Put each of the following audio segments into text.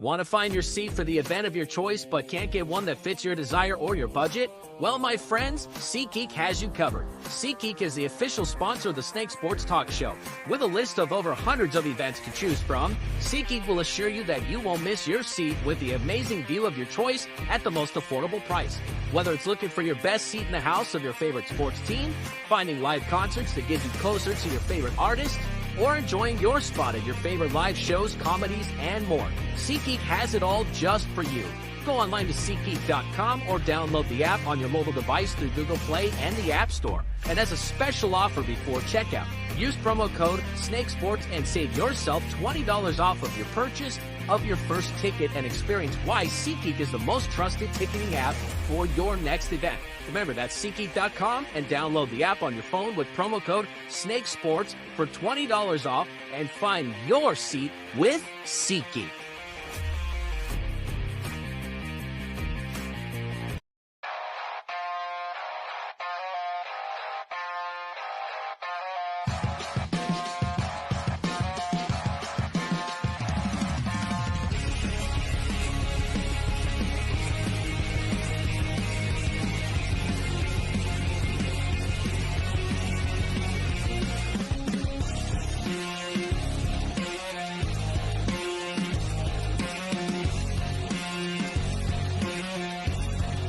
Want to find your seat for the event of your choice but can't get one that fits your desire or your budget? Well, my friends, SeatGeek has you covered. SeatGeek is the official sponsor of the Snake Sports Talk Show. With a list of over hundreds of events to choose from, SeatGeek will assure you that you won't miss your seat with the amazing view of your choice at the most affordable price. Whether it's looking for your best seat in the house of your favorite sports team, finding live concerts that get you closer to your favorite artist, or enjoying your spot at your favorite live shows, comedies, and more, SeatGeek has it all just for you. Go online to SeatGeek.com or download the app on your mobile device through Google Play and the App Store. And as a special offer before checkout, use promo code SNAKESPORTS and save yourself $20 off of your purchase of your first ticket and experience why SeatGeek is the most trusted ticketing app for your next event. Remember, that's SeatGeek.com and download the app on your phone with promo code SNAKESPORTS for $20 off and find your seat with SeatGeek.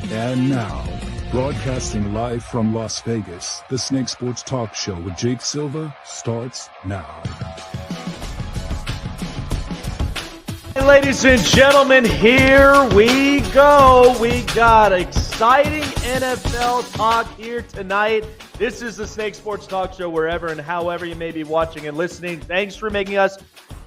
And now, broadcasting live from Las Vegas, the Snake Sports Talk Show with Jake Silva starts now. Ladies and gentlemen, here we go. We got exciting NFL talk here tonight. This is the Snake Sports Talk Show, wherever and however you may be watching and listening. Thanks for making us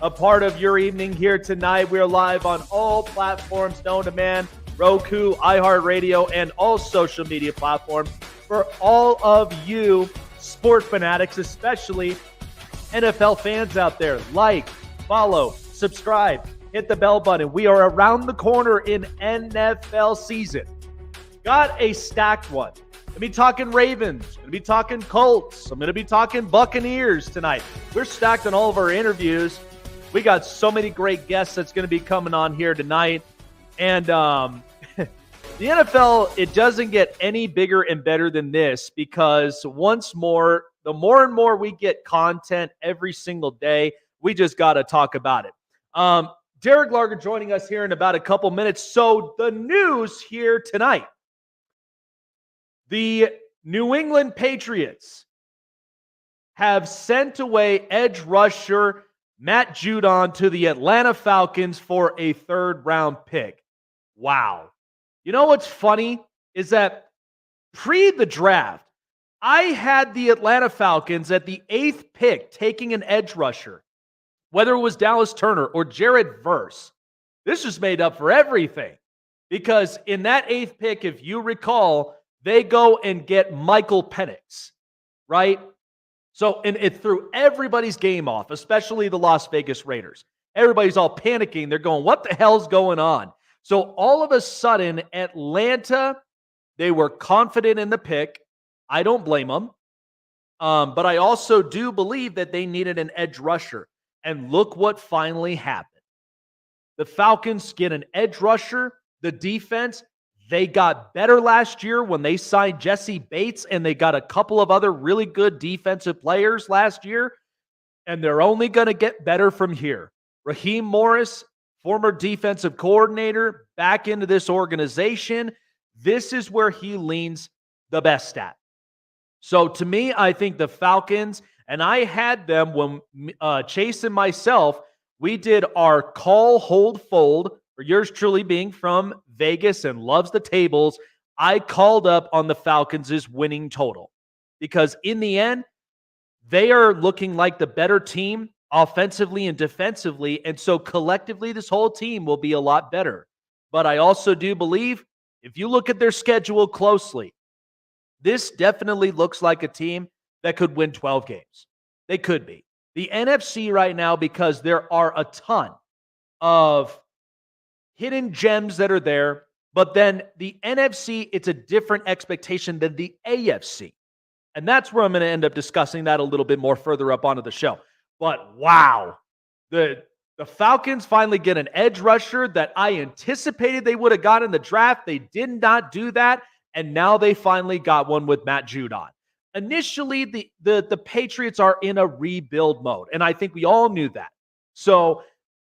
a part of your evening here tonight. We're live on all platforms known to man. Roku, iHeartRadio, and all social media platforms. For all of you sport fanatics, especially NFL fans out there, like, follow, subscribe, hit the bell button. We are around the corner in NFL season. Got a stacked one. I'm going to be talking Ravens. I'm going to be talking Colts. I'm going to be talking Buccaneers tonight. We're stacked on all of our interviews. We got so many great guests that's going to be coming on here tonight. And the NFL, it doesn't get any bigger and better than this, because once more, the more and more we get content every single day, we just got to talk about it. Derek Larger joining us here in about a couple minutes. So the news here tonight, the New England Patriots have sent away edge rusher Matt Judon to the Atlanta Falcons for a third-round pick. Wow. You know what's funny is that pre the draft, I had the Atlanta Falcons at the 8th pick taking an edge rusher, whether it was Dallas Turner or Jared Verse. This just made up for everything, because in that 8th pick, if you recall, they go and get Michael Penix, right? So, and it threw everybody's game off, especially the Las Vegas Raiders. Everybody's all panicking. They're going, what the hell's going on? So all of a sudden, Atlanta, they were confident in the pick. I don't blame them. But I also do believe that they needed an edge rusher. And look what finally happened. The Falcons get an edge rusher. The defense, they got better last year when they signed Jesse Bates, and they got a couple of other really good defensive players last year. And they're only going to get better from here. Raheem Morris, former defensive coordinator, back into this organization. This is where he leans the best at. So to me, I think the Falcons, and I had them when Chase and myself, we did our call, hold, fold, for yours truly being from Vegas and loves the tables. I called up on the Falcons' winning total, because in the end, they are looking like the better team offensively and defensively, and so collectively this whole team will be a lot better. But I also do believe, if you look at their schedule closely, this definitely looks like a team that could win 12 games. They could be. The NFC right now, because there are a ton of hidden gems that are there, but then the NFC, it's a different expectation than the AFC. And that's where I'm going to end up discussing that a little bit more further up onto the show. But wow, the The Falcons finally get an edge rusher that I anticipated they would have got in the draft. They did not do that, and now they finally got one with Matt Judon. Initially, the Patriots are in a rebuild mode, and I think we all knew that. So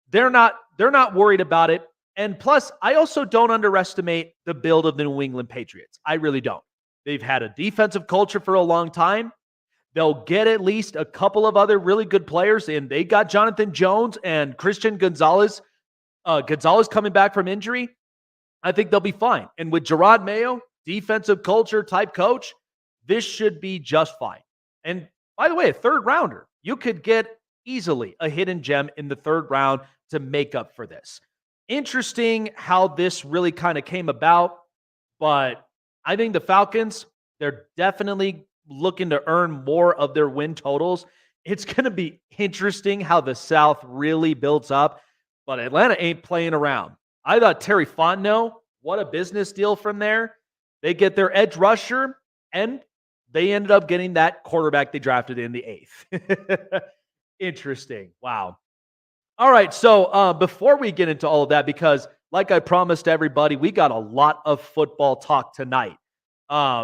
they're not worried about it. And plus, I also don't underestimate the build of the New England Patriots. I really don't. They've had a defensive culture for a long time. They'll get at least a couple of other really good players, and they got Jonathan Jones and Christian Gonzalez. Gonzalez coming back from injury. I think they'll be fine. And with Gerard Mayo, defensive culture type coach, this should be just fine. And by the way, a third rounder. You could get easily a hidden gem in the third round to make up for this. Interesting how this really kind of came about, but I think the Falcons, they're definitely looking to earn more of their win totals. It's going to be interesting how the South really builds up, but Atlanta ain't playing around. I thought Terry Fontenot, what a business deal from there. They get their edge rusher, and they ended up getting that quarterback they drafted in the 8th. Interesting. Wow. All right, so before we get into all of that, because like I promised everybody, we got a lot of football talk tonight.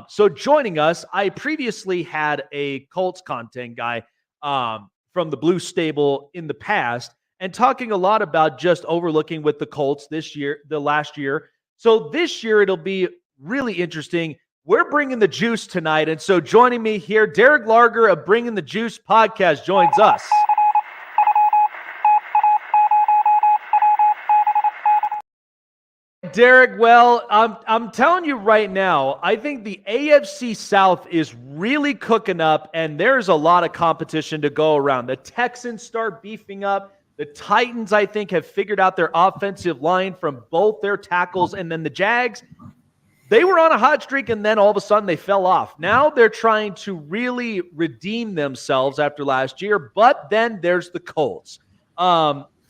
So joining us, I previously had a Colts content guy from the Blue Stable in the past, and talking a lot about just overlooking with the Colts this year, the last year. So this year, it'll be really interesting. We're bringing the juice tonight, and so joining me here, Derek Larger of Bringing the Juice podcast joins us. Derek, well, I'm telling you right now, I think the AFC South is really cooking up, and there's a lot of competition to go around. The Texans start beefing up. The Titans, I think, have figured out their offensive line from both their tackles, and then the Jags, they were on a hot streak, and then all of a sudden they fell off. Now they're trying to really redeem themselves after last year, but then there's the Colts.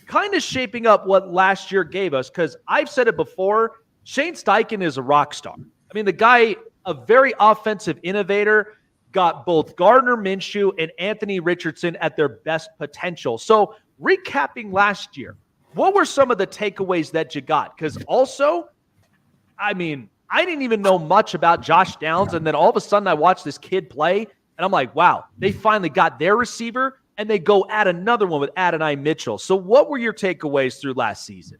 Kind of shaping up what last year gave us, because I've said it before, Shane Steichen is a rock star. I mean, the guy, a very offensive innovator, got both Gardner Minshew and Anthony Richardson at their best potential. So recapping last year, what were some of the takeaways that you got? Because also, I mean, I didn't even know much about Josh Downs, and then all of a sudden I watched this kid play, and I'm like, wow, they finally got their receiver, and they go add another one with Adonai Mitchell. So what were your takeaways through last season?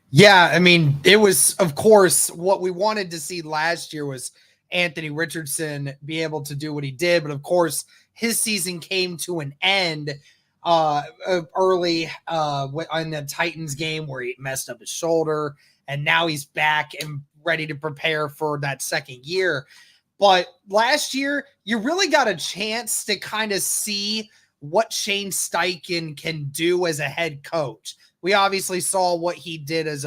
Yeah, I mean, it was, of course, what we wanted to see last year was Anthony Richardson be able to do what he did. But, of course, his season came to an end early in the Titans game where he messed up his shoulder. And now he's back and ready to prepare for that second year. But last year, you really got a chance to kind of see what Shane Steichen can do as a head coach. We obviously saw what he did as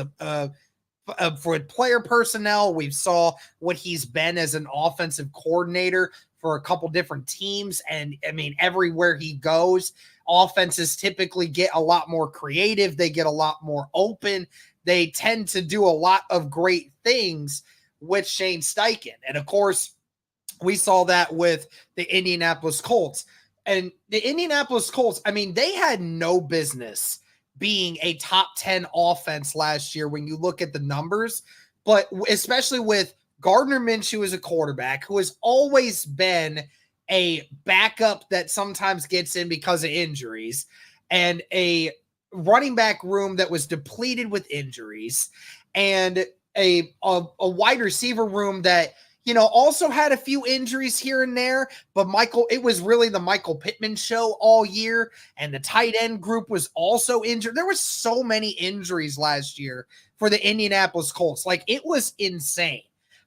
for player personnel. We saw what he's been as an offensive coordinator for a couple different teams. And I mean, everywhere he goes, offenses typically get a lot more creative. They get a lot more open. They tend to do a lot of great things with Shane Steichen. And of course, we saw that with the Indianapolis Colts. And the Indianapolis Colts, I mean, they had no business being a top 10 offense last year when you look at the numbers, but especially with Gardner Minshew as a quarterback, who has always been a backup that sometimes gets in because of injuries, and a running back room that was depleted with injuries, and a wide receiver room that, you know, also had a few injuries here and there, but it was really the Michael Pittman show all year, and the tight end group was also injured. There was so many injuries last year for the Indianapolis Colts. Like, it was insane.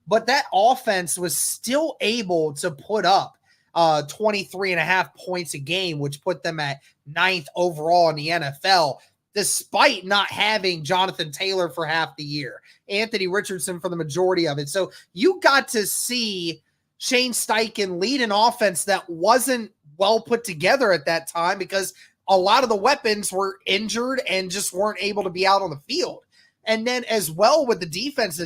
But that offense was still able to put up 23.5 points a game, which put them at 9th overall in the NFL, despite not having Jonathan Taylor for half the year, Anthony Richardson for the majority of it. So you got to see Shane Steichen lead an offense that wasn't well put together at that time because a lot of the weapons were injured and just weren't able to be out on the field. And then as well with the defense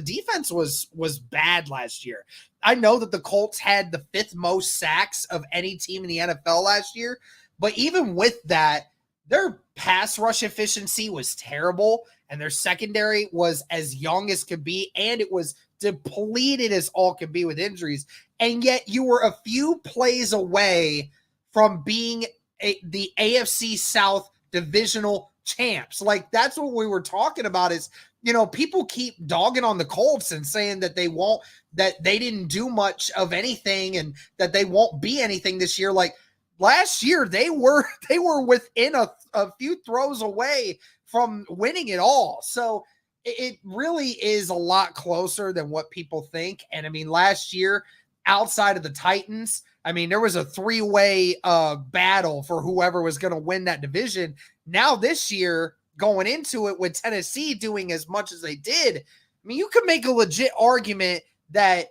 was bad last year. I know that the Colts had the 5th most sacks of any team in the NFL last year, but even with that, their pass rush efficiency was terrible, and their secondary was as young as could be, and it was depleted as all could be with injuries. And yet you were a few plays away from being the AFC South divisional champs. Like, that's what we were talking about is, people keep dogging on the Colts and saying that that they didn't do much of anything and that they won't be anything this year. Like, last year, they were within a few throws away from winning it all. So it really is a lot closer than what people think. And I mean, last year, outside of the Titans, I mean, there was a three-way battle for whoever was going to win that division. Now this year, going into it with Tennessee doing as much as they did, I mean, you could make a legit argument that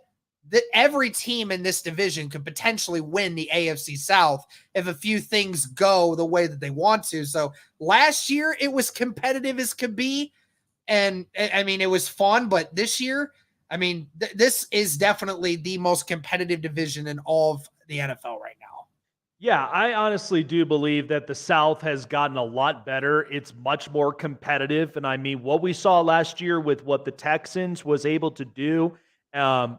every team in this division could potentially win the AFC South if a few things go the way that they want to. So last year, it was competitive as could be. And I mean, it was fun, but this year, I mean, this is definitely the most competitive division in all of the NFL right now. Yeah, I honestly do believe that the South has gotten a lot better. It's much more competitive. And I mean, what we saw last year with what the Texans was able to do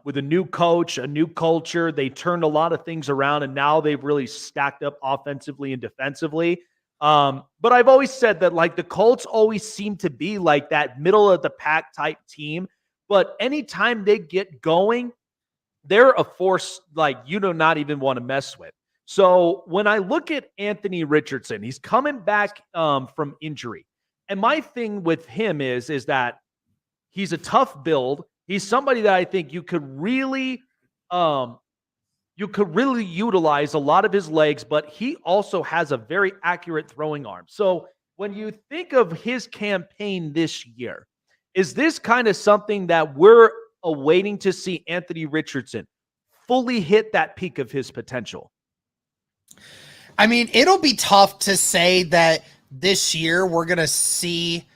with a new coach, a new culture, they turned a lot of things around, and now they've really stacked up offensively and defensively. But I've always said that, like, the Colts always seem to be like that middle of the pack type team. But anytime they get going, they're a force like you do not even want to mess with. So when I look at Anthony Richardson, he's coming back from injury. And my thing with him is that he's a tough build. He's somebody that I think you could really utilize a lot of his legs, but he also has a very accurate throwing arm. So when you think of his campaign this year, is this kind of something that we're awaiting to see Anthony Richardson fully hit that peak of his potential? I mean, it'll be tough to say that this year we're going to see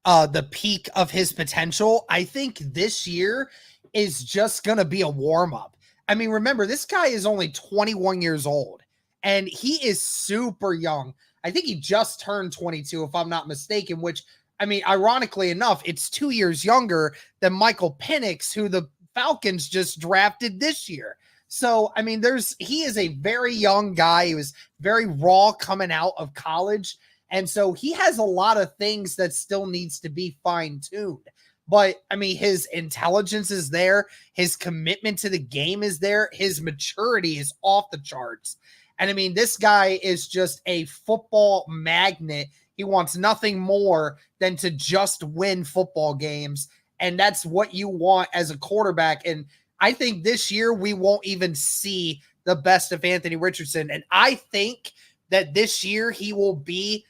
the peak of his potential. I think this year is just going to be a warm-up. I mean, remember, this guy is only 21 years old, and he is super young. I think he just turned 22, if I'm not mistaken, which, I mean, ironically enough, it's 2 years younger than Michael Penix, who the Falcons just drafted this year. So, I mean, he is a very young guy. He was very raw coming out of college. And so he has a lot of things that still needs to be fine-tuned. But, I mean, his intelligence is there. His commitment to the game is there. His maturity is off the charts. And, I mean, this guy is just a football magnet. He wants nothing more than to just win football games. And that's what you want as a quarterback. And I think this year we won't even see the best of Anthony Richardson. And I think that this year he will be,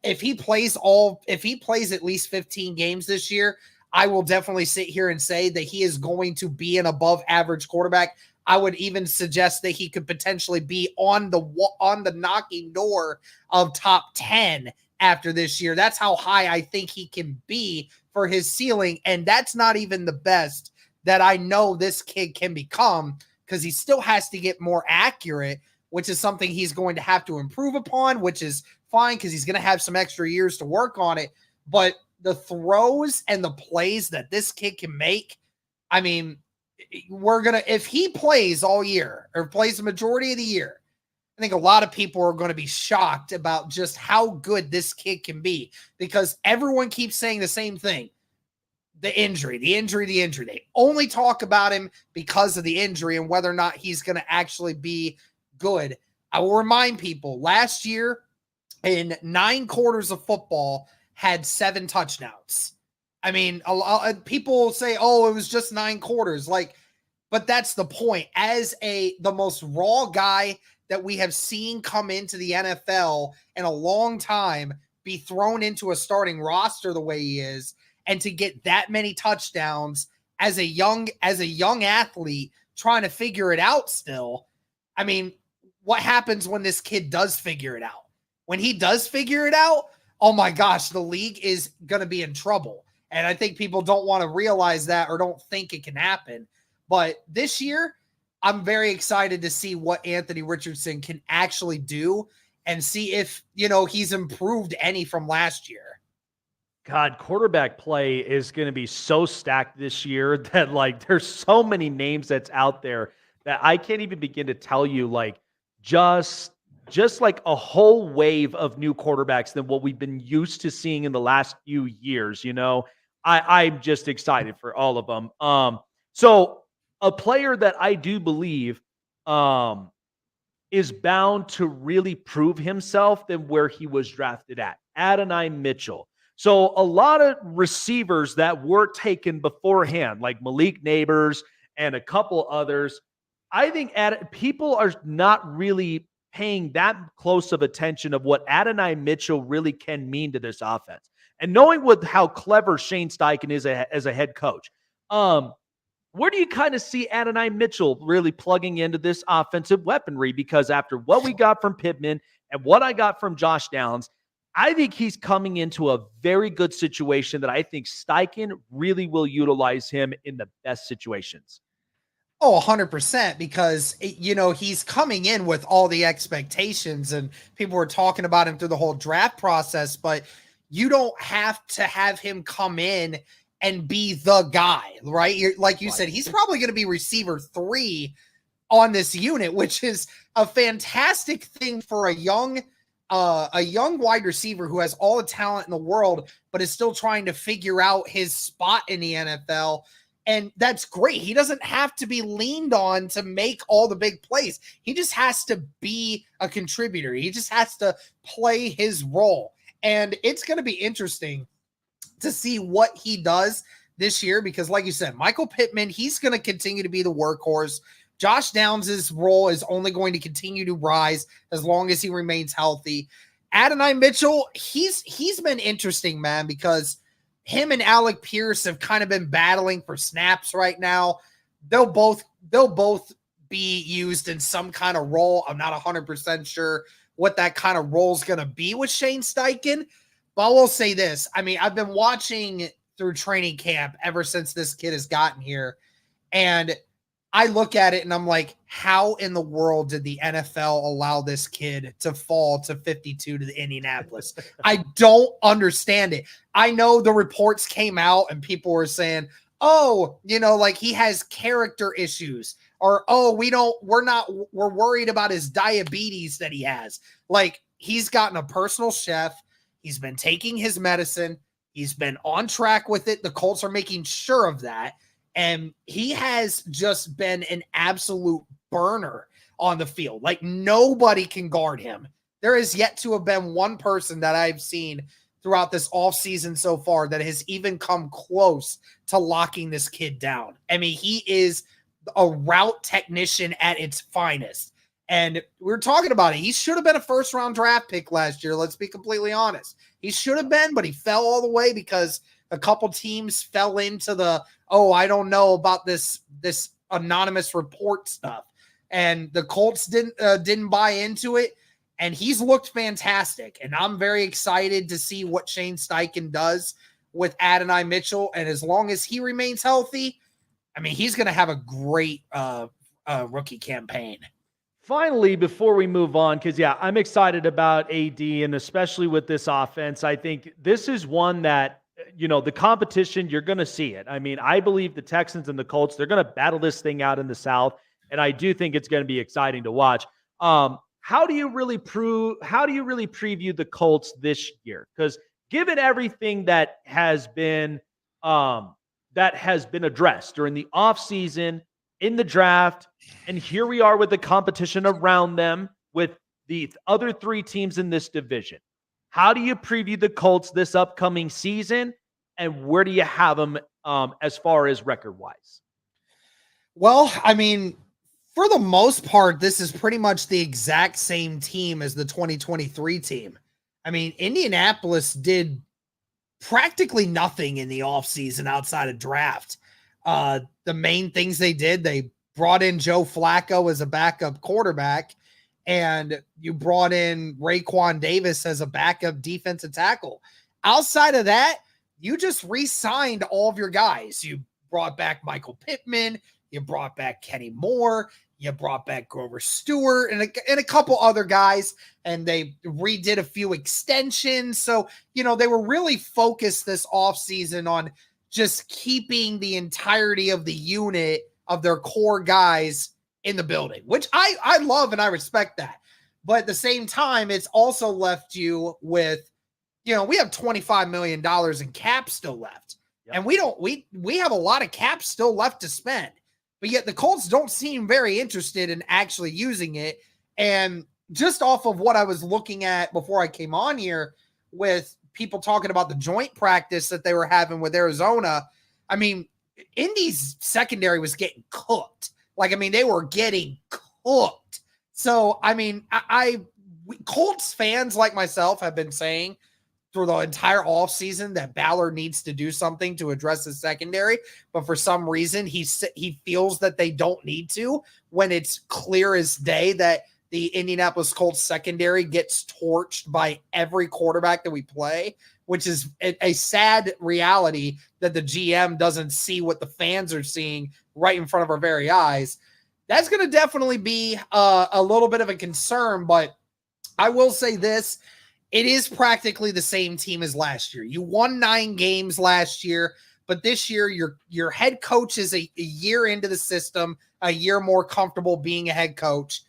if he plays at least 15 games this year, I will definitely sit here and say that he is going to be an above average quarterback. I would even suggest that he could potentially be on the knocking door of top 10 after this year. That's how high I think he can be for his ceiling. And that's not even the best that I know this kid can become, because he still has to get more accurate, which is something he's going to have to improve upon, which is fine because he's going to have some extra years to work on it. But the throws and the plays that this kid can make, I mean, if he plays all year or plays the majority of the year, I think a lot of people are going to be shocked about just how good this kid can be, because everyone keeps saying the same thing. The injury. They only talk about him because of the injury and whether or not he's going to actually be good. I will remind people, last year in 9 quarters of football had 7 touchdowns. I mean, people say, oh, it was just 9 quarters. But that's the point. As the most raw guy that we have seen come into the NFL in a long time, be thrown into a starting roster the way he is, and to get that many touchdowns as a young athlete trying to figure it out still. I mean, what happens when this kid does figure it out? When he does figure it out, oh my gosh, the league is going to be in trouble. And I think people don't want to realize that or don't think it can happen. But this year, I'm very excited to see what Anthony Richardson can actually do. and see if, he's improved any from last year. God, quarterback play is going to be so stacked this year that there's so many names that's out there that I can't even begin to tell you just like a whole wave of new quarterbacks than what we've been used to seeing in the last few years. I'm just excited for all of them. So a player that I do believe is bound to really prove himself than where he was drafted at, Adonai Mitchell. So a lot of receivers that were taken beforehand, like Malik Neighbors and a couple others, I think people are not really paying that close of attention of what Adonai Mitchell really can mean to this offense. And knowing how clever Shane Steichen is as a head coach, where do you kind of see Adonai Mitchell really plugging into this offensive weaponry? Because after what we got from Pittman and what I got from Josh Downs, I think he's coming into a very good situation that I think Steichen really will utilize him in the best situations. Oh, 100%, because, he's coming in with all the expectations and people were talking about him through the whole draft process, but you don't have to have him come in and be the guy, right? Like you said, he's probably going to be receiver 3 on this unit, which is a fantastic thing for a young wide receiver who has all the talent in the world, but is still trying to figure out his spot in the NFL. And that's great. He doesn't have to be leaned on to make all the big plays. He just has to be a contributor. He just has to play his role. And it's going to be interesting to see what he does this year, because like you said, Michael Pittman, he's going to continue to be the workhorse. Josh Downs' role is only going to continue to rise as long as he remains healthy. Adonai Mitchell, he's been interesting, man, because him and Alec Pierce have kind of been battling for snaps right now. They'll both be used in some kind of role. I'm not 100% sure what that kind of role is going to be with Shane Steichen, but I will say this. I mean, I've been watching through training camp ever since this kid has gotten here, and I look at it and I'm like, how in the world did the NFL allow this kid to fall to 52 to the Indianapolis? I don't understand it. I know the reports came out and people were saying, oh, he has character issues, or, oh, we're worried about his diabetes that he has. He's gotten a personal chef. He's been taking his medicine. He's been on track with it. The Colts are making sure of that. And he has just been an absolute burner on the field. Nobody can guard him. There is yet to have been one person that I've seen throughout this offseason so far that has even come close to locking this kid down. I mean, he is a route technician at its finest. And we're talking about it. He should have been a first-round draft pick last year. Let's be completely honest. He should have been, but he fell all the way because a couple teams fell into the, oh, I don't know about this anonymous report stuff. And the Colts didn't buy into it. And he's looked fantastic. And I'm very excited to see what Shane Steichen does with Adonai Mitchell. And as long as he remains healthy, I mean, he's going to have a great rookie campaign. Finally, before we move on, because, I'm excited about AD, and especially with this offense. I think this is one that, the competition, you're going to see it. I mean, I believe the Texans and the Colts, they're going to battle this thing out in the South, and I do think it's going to be exciting to watch. How do you really preview the Colts this year? Because given everything that has been addressed during the offseason, in the draft, and here we are with the competition around them with the other 3 teams in this division. How do you preview the Colts this upcoming season, and where do you have them as far as record-wise? Well, I mean, for the most part, this is pretty much the exact same team as the 2023 team. I mean, Indianapolis did practically nothing in the offseason outside of draft. The main things they did, they brought in Joe Flacco as a backup quarterback, and you brought in Raekwon Davis as a backup defensive tackle. Outside of that, you just re-signed all of your guys. You brought back Michael Pittman. You brought back Kenny Moore. You brought back Grover Stewart and a couple other guys, and they redid a few extensions. So, they were really focused this offseason on just keeping the entirety of the unit of their core guys in the building, which I love and I respect that. But at the same time, it's also left you with, we have $25 million in cap still left. Yep. And we have a lot of cap still left to spend. But yet the Colts don't seem very interested in actually using it. And just off of what I was looking at before I came on here with people talking about the joint practice that they were having with Arizona, I mean, Indy's secondary was getting cooked. They were getting cooked. So, I mean, Colts fans like myself have been saying through the entire offseason that Ballard needs to do something to address his secondary, but for some reason he feels that they don't need to, when it's clear as day that the Indianapolis Colts secondary gets torched by every quarterback that we play, which is a sad reality that the GM doesn't see what the fans are seeing right in front of our very eyes. That's going to definitely be a little bit of a concern, but I will say this. It is practically the same team as last year. You won 9 games last year, but this year your head coach is a year into the system, a year more comfortable being a head coach.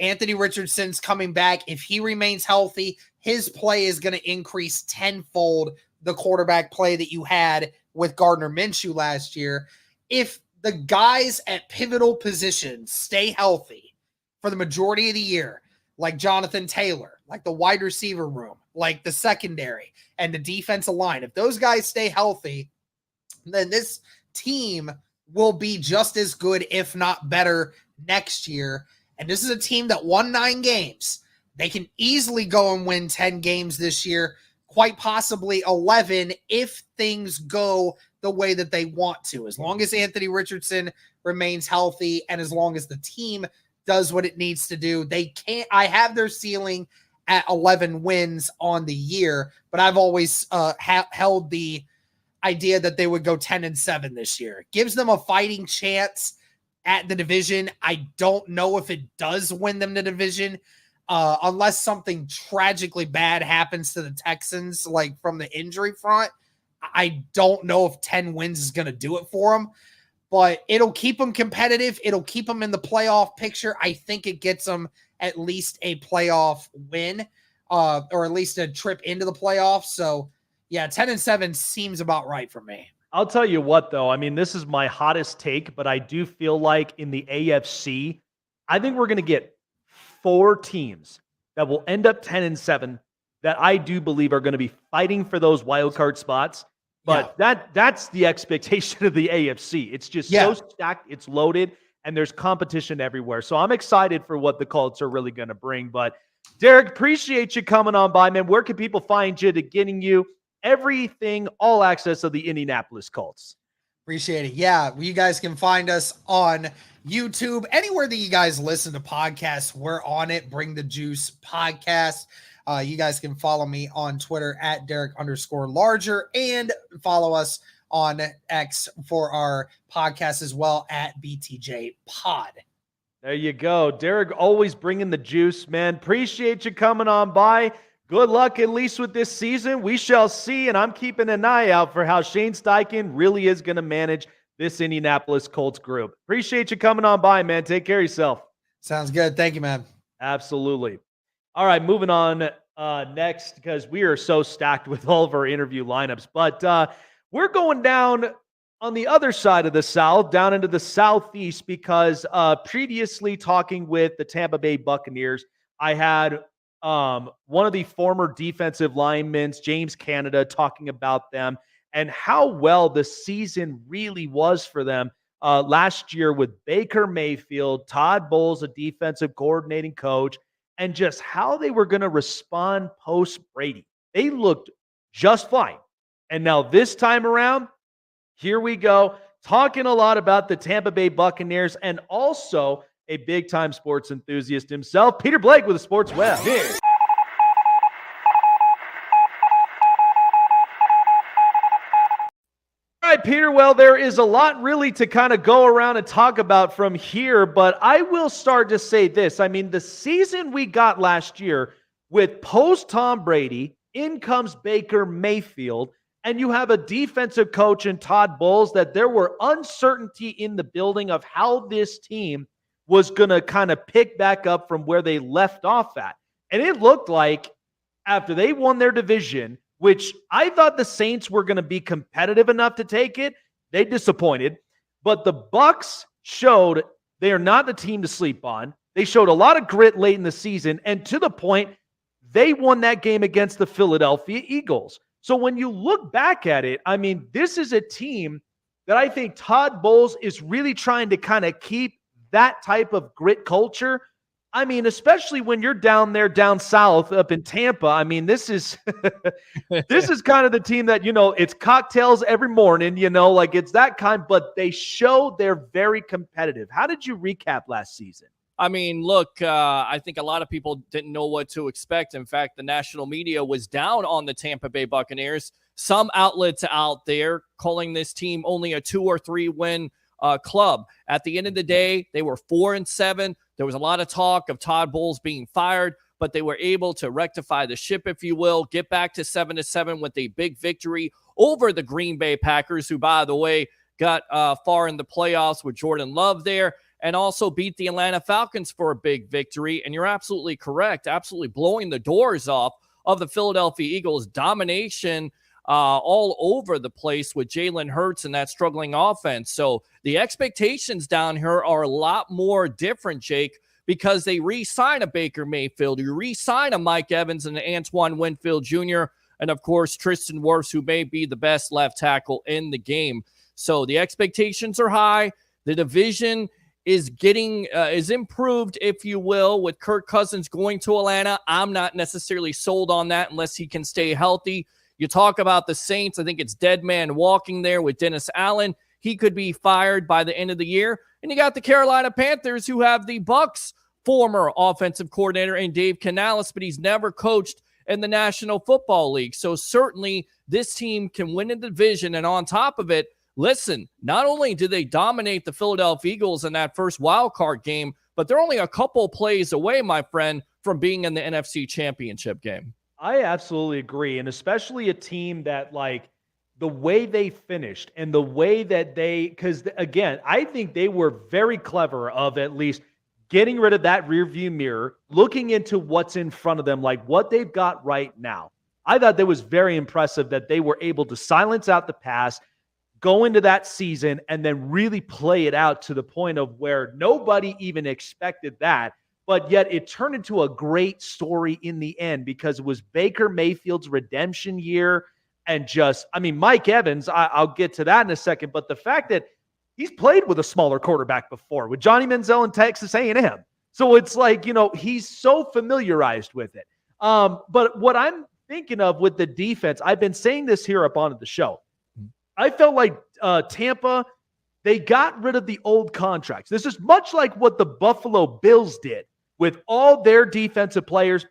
Anthony Richardson's coming back. If he remains healthy, his play is going to increase tenfold the quarterback play that you had with Gardner Minshew last year. If the guys at pivotal positions stay healthy for the majority of the year, like Jonathan Taylor, like the wide receiver room, like the secondary and the defensive line, if those guys stay healthy, then this team will be just as good, if not better, next year. And this is a team that won 9 games. They can easily go and win 10 games this year, quite possibly 11 if things go the way that they want to. As long as Anthony Richardson remains healthy and as long as the team does what it needs to do, I have their ceiling at 11 wins on the year, but I've always held the idea that they would go 10-7 this year. It gives them a fighting chance at the division. I don't know if it does win them the division unless something tragically bad happens to the Texans, like from the injury front. I don't know if 10 wins is going to do it for them, but it'll keep them competitive. It'll keep them in the playoff picture. I think it gets them at least a playoff win or at least a trip into the playoffs. So, yeah, 10-7 seems about right for me. I'll tell you what, though. I mean, this is my hottest take, but I do feel like in the AFC, I think we're going to get 4 teams that will end up 10-7 that I do believe are going to be fighting for those wild card spots. But that's the expectation of the AFC. It's just so stacked, it's loaded, and there's competition everywhere. So I'm excited for what the Colts are really going to bring. But Derek, appreciate you coming on by, man. Where can people find you to getting you everything, all access of the Indianapolis Colts? Appreciate it. Yeah, you guys can find us on YouTube, anywhere that you guys listen to podcasts. We're on it. Bring the Juice podcast. You guys can follow me on Twitter at Derek_Larger and follow us on X for our podcast as well at BTJ Pod. There you go. Derek always bringing the juice, man. Appreciate you coming on by. Good luck, at least with this season. We shall see, and I'm keeping an eye out for how Shane Steichen really is going to manage this Indianapolis Colts group. Appreciate you coming on by, man. Take care of yourself. Sounds good. Thank you, man. Absolutely. All right, moving on next, because we are so stacked with all of our interview lineups. But we're going down on the other side of the South, down into the Southeast, because previously talking with the Tampa Bay Buccaneers, I had one of the former defensive linemen, James Canada, talking about them and how well the season really was for them last year with Baker Mayfield, Todd Bowles, a defensive coordinating coach, and just how they were going to respond post-Brady. They looked just fine. And now this time around, here we go, talking a lot about the Tampa Bay Buccaneers and also a big-time sports enthusiast himself, Peter Blake with the Sports Web. All right, right, Peter. Well, there is a lot really to kind of go around and talk about from here, but I will start to say this. I mean, the season we got last year with post Tom Brady, in comes Baker Mayfield, and you have a defensive coach in Todd Bowles that there were uncertainty in the building of how this team was going to kind of pick back up from where they left off at. And it looked like after they won their division, which I thought the Saints were going to be competitive enough to take it, they disappointed. But the Bucs showed they are not the team to sleep on. They showed a lot of grit late in the season, and to the point, they won that game against the Philadelphia Eagles. So when you look back at it, I mean, this is a team that I think Todd Bowles is really trying to kind of keep that type of grit culture. I mean, especially when you're down there, down south, up in Tampa. I mean, this is this is kind of the team that, you know, it's cocktails every morning, you know, like it's that kind, but they show they're very competitive. How did you recap last season? I mean, look, I think a lot of people didn't know what to expect. In fact, the national media was down on the Tampa Bay Buccaneers. Some outlets out there calling this team only a 2 or 3 win club. At the end of the day, they were 4-7. There was a lot of talk of Todd Bowles being fired, but they were able to rectify the ship, if you will, get back to 7-7 with a big victory over the Green Bay Packers, who, by the way, got far in the playoffs with Jordan Love there, and also beat the Atlanta Falcons for a big victory. And you're absolutely correct, absolutely blowing the doors off of the Philadelphia Eagles' domination all over the place with Jalen Hurts and that struggling offense. So the expectations down here are a lot more different, Jake, because they re-sign a Baker Mayfield, you re-sign a Mike Evans and Antoine Winfield Jr., and of course Tristan Wirfs, who may be the best left tackle in the game. So the expectations are high. The division is getting is improved, if you will, with Kirk Cousins going to Atlanta. I'm not necessarily sold on that unless he can stay healthy. You talk about the Saints. I think it's dead man walking there with Dennis Allen. He could be fired by the end of the year. And you got the Carolina Panthers, who have the Bucs' former offensive coordinator in Dave Canales, but he's never coached in the National Football League. So certainly this team can win a division. And on top of it, listen, not only did they dominate the Philadelphia Eagles in that first wild card game, but they're only a couple plays away, my friend, from being in the NFC Championship game. I absolutely agree. And especially a team that, like, the way they finished and the way that because again, I think they were very clever of at least getting rid of that rearview mirror, looking into what's in front of them, like what they've got right now. I thought that was very impressive that they were able to silence out the past, go into that season, and then really play it out to the point of where nobody even expected that. But yet it turned into a great story in the end because it was Baker Mayfield's redemption year. And just, I mean, Mike Evans, I'll get to that in a second, but the fact that he's played with a smaller quarterback before, with Johnny Manziel in Texas A&M. So it's like, you know, he's so familiarized with it. But what I'm thinking of with the defense, I've been saying this here up on the show. I felt like Tampa, they got rid of the old contracts. This is much like what the Buffalo Bills did with all their defensive players,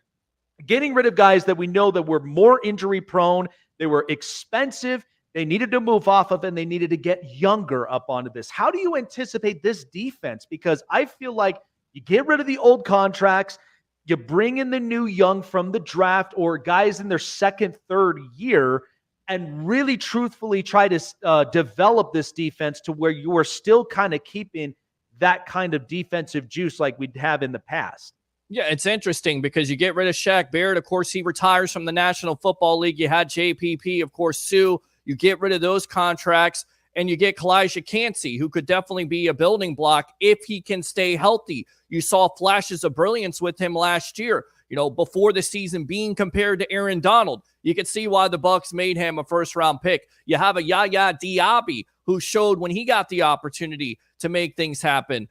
getting rid of guys that we know that were more injury prone. They were expensive. They needed to move off of, and they needed to get younger up onto this. How do you anticipate this defense? Because I feel like you get rid of the old contracts, you bring in the new young from the draft or guys in their second, third year, and really truthfully try to develop this defense to where you are still kind of keeping that kind of defensive juice like we'd have in the past. Yeah, it's interesting because you get rid of Shaq Barrett. Of course, he retires from the National Football League. You had JPP, of course, Sue. You get rid of those contracts, and you get Kalijah Kancey, who could definitely be a building block if he can stay healthy. You saw flashes of brilliance with him last year, you know, before the season being compared to Aaron Donald. You could see why the Bucs made him a first-round pick. You have a Yaya Diaby, who showed when he got the opportunity to make things happen.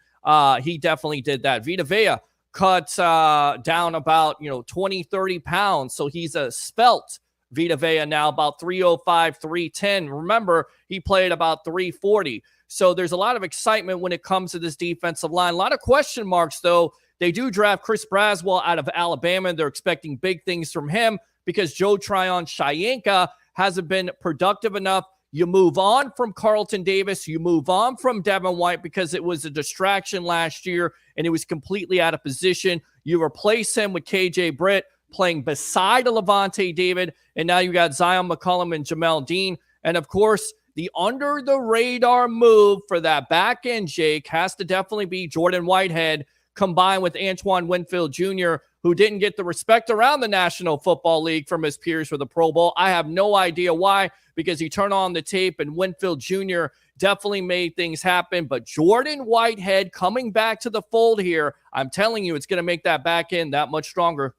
He definitely did that. Vita Vea cut down about, 20, 30 pounds. So he's a svelte Vita Vea now, about 305, 310. Remember, he played about 340. So there's a lot of excitement when it comes to this defensive line. A lot of question marks, though. They do draft Chris Braswell out of Alabama. They're expecting big things from him because Joe Tryon Shoyinka hasn't been productive enough. You move on from Carlton Davis. You move on from Devin White because it was a distraction last year and it was completely out of position. You replace him with KJ Britt playing beside a Levante David, and now you got Zion McCollum and Jamel Dean. And, of course, the under-the-radar move for that back end, Jake, has to definitely be Jordan Whitehead combined with Antoine Winfield Jr., who didn't get the respect around the National Football League from his peers for the Pro Bowl. I have no idea why, because you turn on the tape and Winfield Jr. definitely made things happen. But Jordan Whitehead coming back to the fold here, I'm telling you, it's going to make that back end that much stronger.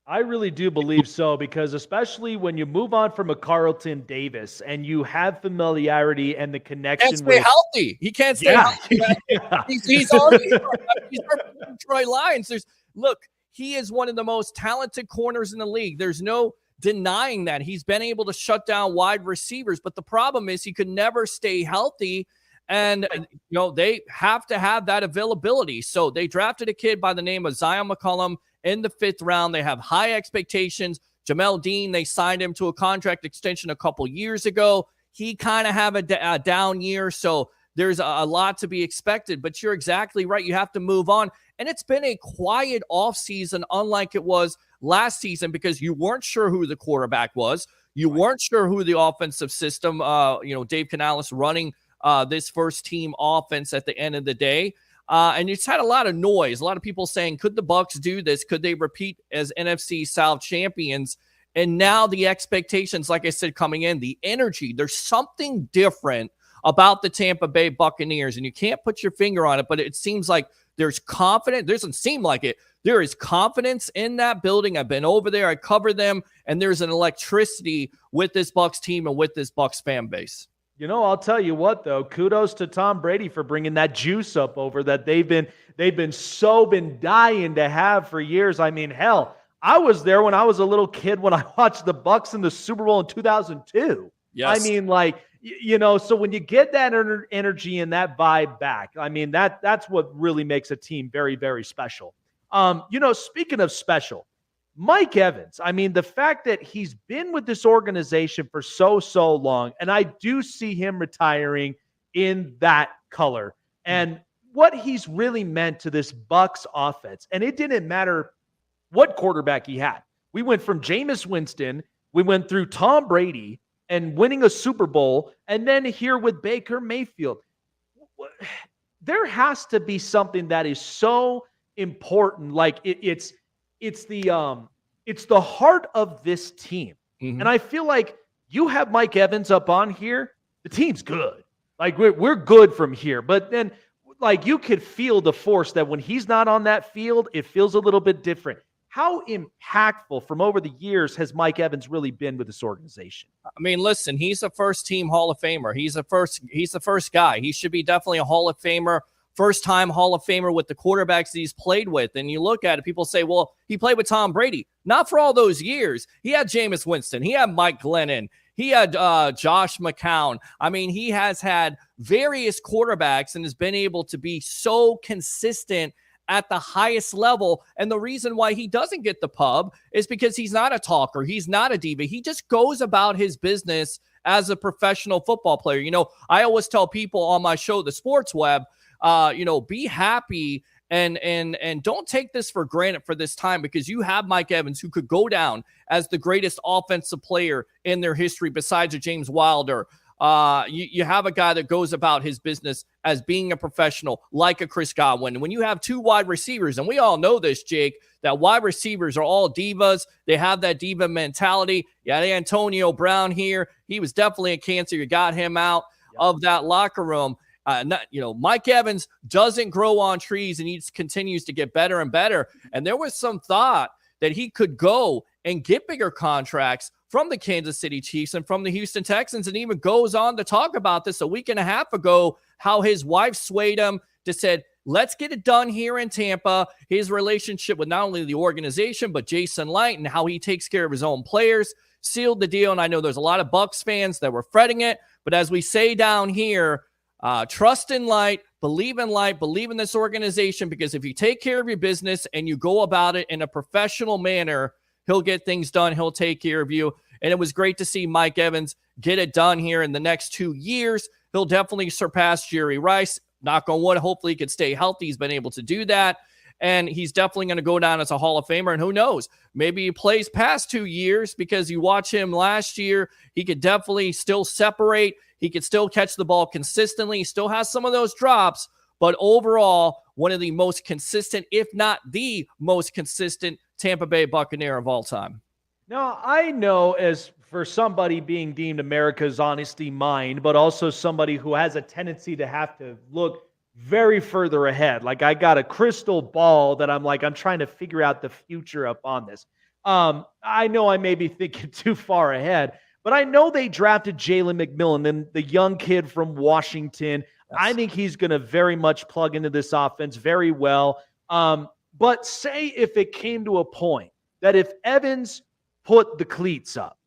I really do believe so, because especially when you move on from a Carlton Davis and you have familiarity and the connection. Can't stay healthy. He can't stay healthy. Yeah. He's on Detroit Lions. Look, he is one of the most talented corners in the league. There's no denying that. He's been able to shut down wide receivers, but the problem is he could never stay healthy. And, they have to have that availability. So they drafted a kid by the name of Zion McCollum in the 5th round. They have high expectations. Jamel Dean, they signed him to a contract extension a couple years ago. He kind of have a down year, so there's a lot to be expected. But you're exactly right. You have to move on. And it's been a quiet offseason, unlike it was last season, because you weren't sure who the quarterback was. You weren't sure who the offensive system, Dave Canales running this first team offense at the end of the day. And it's had a lot of noise. A lot of people saying, could the Bucs do this? Could they repeat as NFC South champions? And now the expectations, like I said, coming in, the energy, there's something different about the Tampa Bay Buccaneers. And you can't put your finger on it, but it seems like there's confidence. It doesn't seem like it. There is confidence in that building. I've been over there. I cover them. And there's an electricity with this Bucs team and with this Bucs fan base. I'll tell you what, though, kudos to Tom Brady for bringing that juice up over that they've been dying to have for years. I mean, hell, I was there when I was a little kid when I watched the Bucs in the Super Bowl in 2002. Yes. I mean, so when you get that energy and that vibe back, I mean, that's what really makes a team very, very special. Speaking of special, Mike Evans, I mean, the fact that he's been with this organization for so long, and I do see him retiring in that color, and what he's really meant to this Bucs offense. And it didn't matter what quarterback he had. We went from Jameis Winston, we went through Tom Brady and winning a Super Bowl, and then here with Baker Mayfield. There has to be something that is so important. Like it's the heart of this team. Mm-hmm. And I feel like you have Mike Evans up on here, the team's good. Like we're good from here. But then you could feel the force that when he's not on that field, it feels a little bit different. How impactful from over the years has Mike Evans really been with this organization? I mean, listen, he's a first-team Hall of Famer. He's the first guy. He should be definitely a Hall of Famer, first-time Hall of Famer with the quarterbacks that he's played with. And you look at it, people say, well, he played with Tom Brady. Not for all those years. He had Jameis Winston. He had Mike Glennon. He had Josh McCown. I mean, he has had various quarterbacks and has been able to be so consistent at the highest level. And the reason why he doesn't get the pub is because he's not a talker. He's not a diva. He just goes about his business as a professional football player. I always tell people on my show, The Sports Web, be happy and don't take this for granted for this time, because you have Mike Evans, who could go down as the greatest offensive player in their history besides a James Wilder. You have a guy that goes about his business as being a professional, like a Chris Godwin. When you have two wide receivers, and we all know this, Jake, that wide receivers are all divas. They have that diva mentality. You had Antonio Brown here. He was definitely a cancer. You got him out of that locker room. Mike Evans doesn't grow on trees, and he just continues to get better and better. And there was some thought that he could go and get bigger contracts from the Kansas City Chiefs and from the Houston Texans, and even goes on to talk about this a week and a half ago, how his wife swayed him to said, let's get it done here in Tampa. His relationship with not only the organization, but Jason Light and how he takes care of his own players sealed the deal. And I know there's a lot of Bucs fans that were fretting it, but as we say down here, trust in Light, believe in this organization, because if you take care of your business and you go about it in a professional manner, He'll get things done. He'll take care of you. And it was great to see Mike Evans get it done here in the next 2 years. He'll definitely surpass Jerry Rice. Knock on wood. Hopefully he can stay healthy. He's been able to do that. And he's definitely going to go down as a Hall of Famer. And who knows, maybe he plays past 2 years, because you watch him last year, he could definitely still separate. He could still catch the ball consistently. He still has some of those drops, but overall, one of the most consistent, if not the most consistent Tampa Bay Buccaneer of all time. Now, I know, as for somebody being deemed America's honesty mind, but also somebody who has a tendency to have to look very further ahead. Like, I got a crystal ball that I'm trying to figure out the future up on this. I know I may be thinking too far ahead, but I know they drafted Jalen McMillan, and the young kid from Washington. Yes. I think he's going to very much plug into this offense very well. But say if it came to a point that if Evans put the cleats up,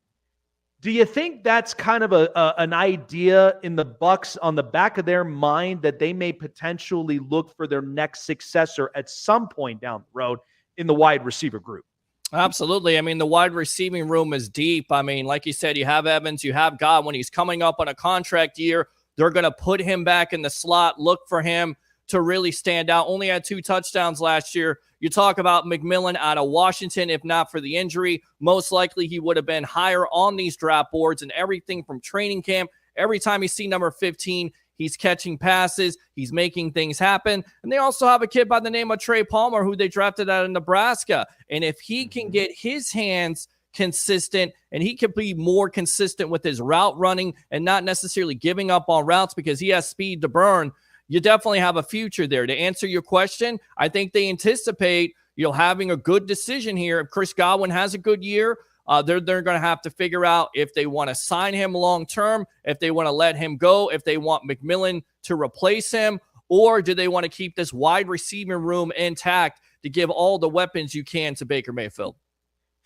do you think that's kind of an idea in the Bucs on the back of their mind that they may potentially look for their next successor at some point down the road in the wide receiver group? Absolutely. I mean, the wide receiving room is deep. I mean, like you said, you have Evans, you have Godwin. He's coming up on a contract year. They're going to put him back in the slot, look for him to really stand out. Only had 2 touchdowns last year. You talk about McMillan out of Washington. If not for the injury, most likely he would have been higher on these draft boards, and everything from training camp. Every time you see number 15, he's catching passes. He's making things happen. And they also have a kid by the name of Trey Palmer, who they drafted out of Nebraska. And if he can get his hands consistent, and he can be more consistent with his route running and not necessarily giving up on routes because he has speed to burn, you definitely have a future there. To answer your question, I think they anticipate, having a good decision here. If Chris Godwin has a good year, they're going to have to figure out if they want to sign him long-term, if they want to let him go, if they want McMillan to replace him, or do they want to keep this wide receiving room intact to give all the weapons you can to Baker Mayfield?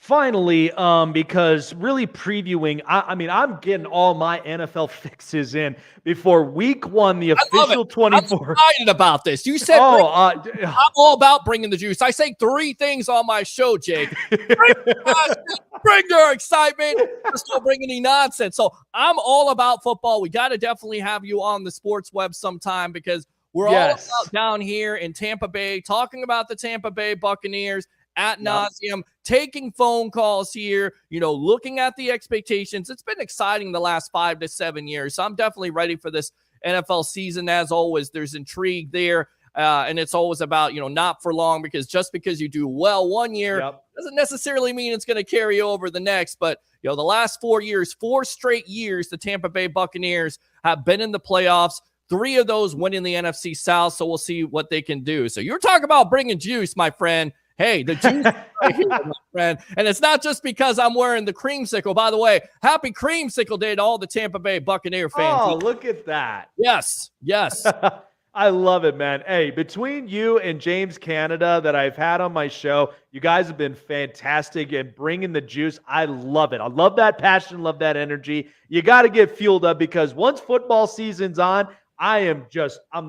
Finally, because really previewing, I mean, I'm getting all my NFL fixes in before week 1, the official 24. I'm excited about this. You said, I'm all about bringing the juice. I say 3 things on my show, Jake. Bring your excitement. Just don't bring any nonsense. So I'm all about football. We got to definitely have you on the sports web sometime, because we're all about down here in Tampa Bay, talking about the Tampa Bay Buccaneers at nauseum, taking phone calls here, looking at the expectations. It's been exciting the last 5 to 7 years. So I'm definitely ready for this NFL season. As always, there's intrigue there. And it's always about, not for long, because just because you do well one year doesn't necessarily mean it's going to carry over the next. But, the last 4 years, 4 straight years, the Tampa Bay Buccaneers have been in the playoffs. 3 of those winning the NFC South. So we'll see what they can do. So you're talking about bringing juice, my friend. Hey, the juice right here, my friend. And it's not just because I'm wearing the creamsicle. By the way, happy creamsicle day to all the Tampa Bay Buccaneer fans. Oh, look at that. Yes. I love it, man. Hey, between you and James Canada that I've had on my show, you guys have been fantastic and bringing the juice. I love it. I love that passion, love that energy. You got to get fueled up, because once football season's on, I'm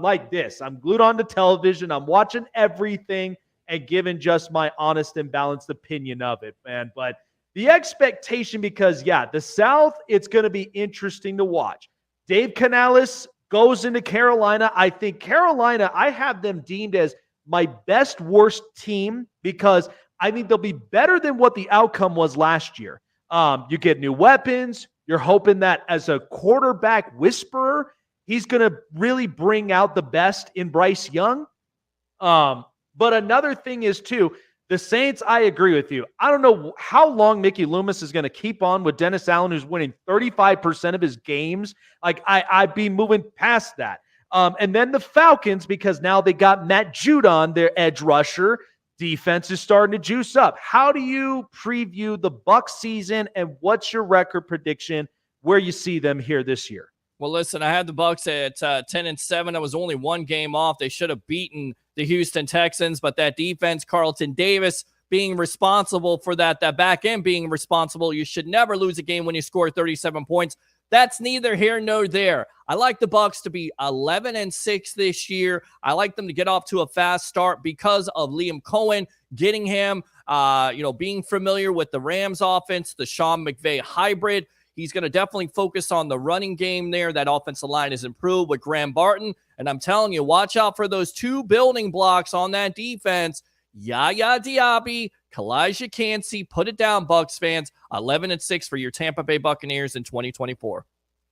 like this. I'm glued onto television. I'm watching everything and giving just my honest and balanced opinion of it, man. But the expectation, because, the South, it's going to be interesting to watch. Dave Canales goes into Carolina. I think Carolina, I have them deemed as my best worst team, because I think they'll be better than what the outcome was last year. You get new weapons. You're hoping that as a quarterback whisperer, he's going to really bring out the best in Bryce Young. But another thing is, too, the Saints, I agree with you. I don't know how long Mickey Loomis is going to keep on with Dennis Allen, who's winning 35% of his games. I'd be moving past that. And then the Falcons, because now they got Matt Judon, their edge rusher. Defense is starting to juice up. How do you preview the Bucs season, and what's your record prediction where you see them here this year? Well, listen, I had the Bucs at 10-7. I was only 1 game off. They should have beaten the Houston Texans, but that defense, Carlton Davis being responsible for that back end being responsible. You should never lose a game when you score 37 points. That's neither here nor there. I like the Bucs to be 11-6 this year. I like them to get off to a fast start because of Liam Cohen, getting him, being familiar with the Rams offense, the Sean McVay hybrid. He's going to definitely focus on the running game there. That offensive line is improved with Graham Barton. And I'm telling you, watch out for those two building blocks on that defense. Yaya Diaby, Kalijah Kancey. Put it down, Bucs fans. 11-6 for your Tampa Bay Buccaneers in 2024.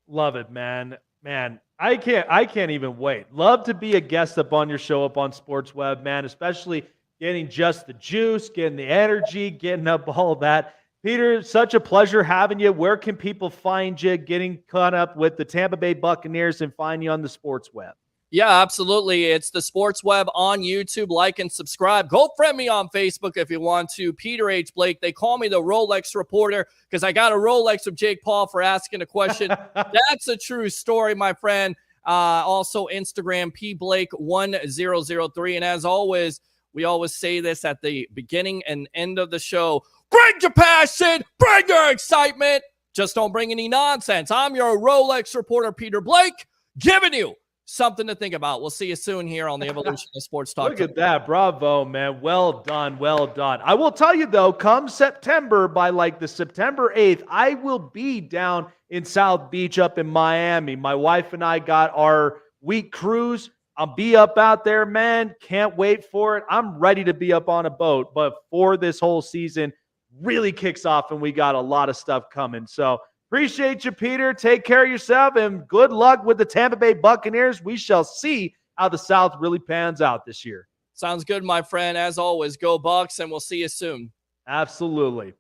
Love it, man. Man, I can't even wait. Love to be a guest up on your show up on Sports Web, man, especially getting just the juice, getting the energy, getting up all of that. Peter, such a pleasure having you. Where can people find you, getting caught up with the Tampa Bay Buccaneers and find you on the Sports Web? Yeah, absolutely. It's the Sports Web on YouTube. Like and subscribe. Go friend me on Facebook if you want to. Peter H. Blake. They call me the Rolex reporter because I got a Rolex of Jake Paul for asking a question. That's a true story, my friend. Also, Instagram, pblake1003. And as always, we always say this at the beginning and end of the show. Bring your passion. Bring your excitement. Just don't bring any nonsense. I'm your Rolex reporter, Peter Blake, giving you something to think about. We'll see you soon here on the Evolution of Sports Talk. Look at that. Bravo, man. Well done. Well done. I will tell you, though, come September, by like the September 8th, I will be down in South Beach up in Miami. My wife and I got our week cruise. I'll be up out there, man. Can't wait for it. I'm ready to be up on a boat. But for this whole season, really kicks off, and we got a lot of stuff coming. So appreciate you, Peter. Take care of yourself, and good luck with the Tampa Bay Buccaneers. We shall see how the South really pans out this year. Sounds good, my friend. As always, go Bucs, and we'll see you soon. Absolutely.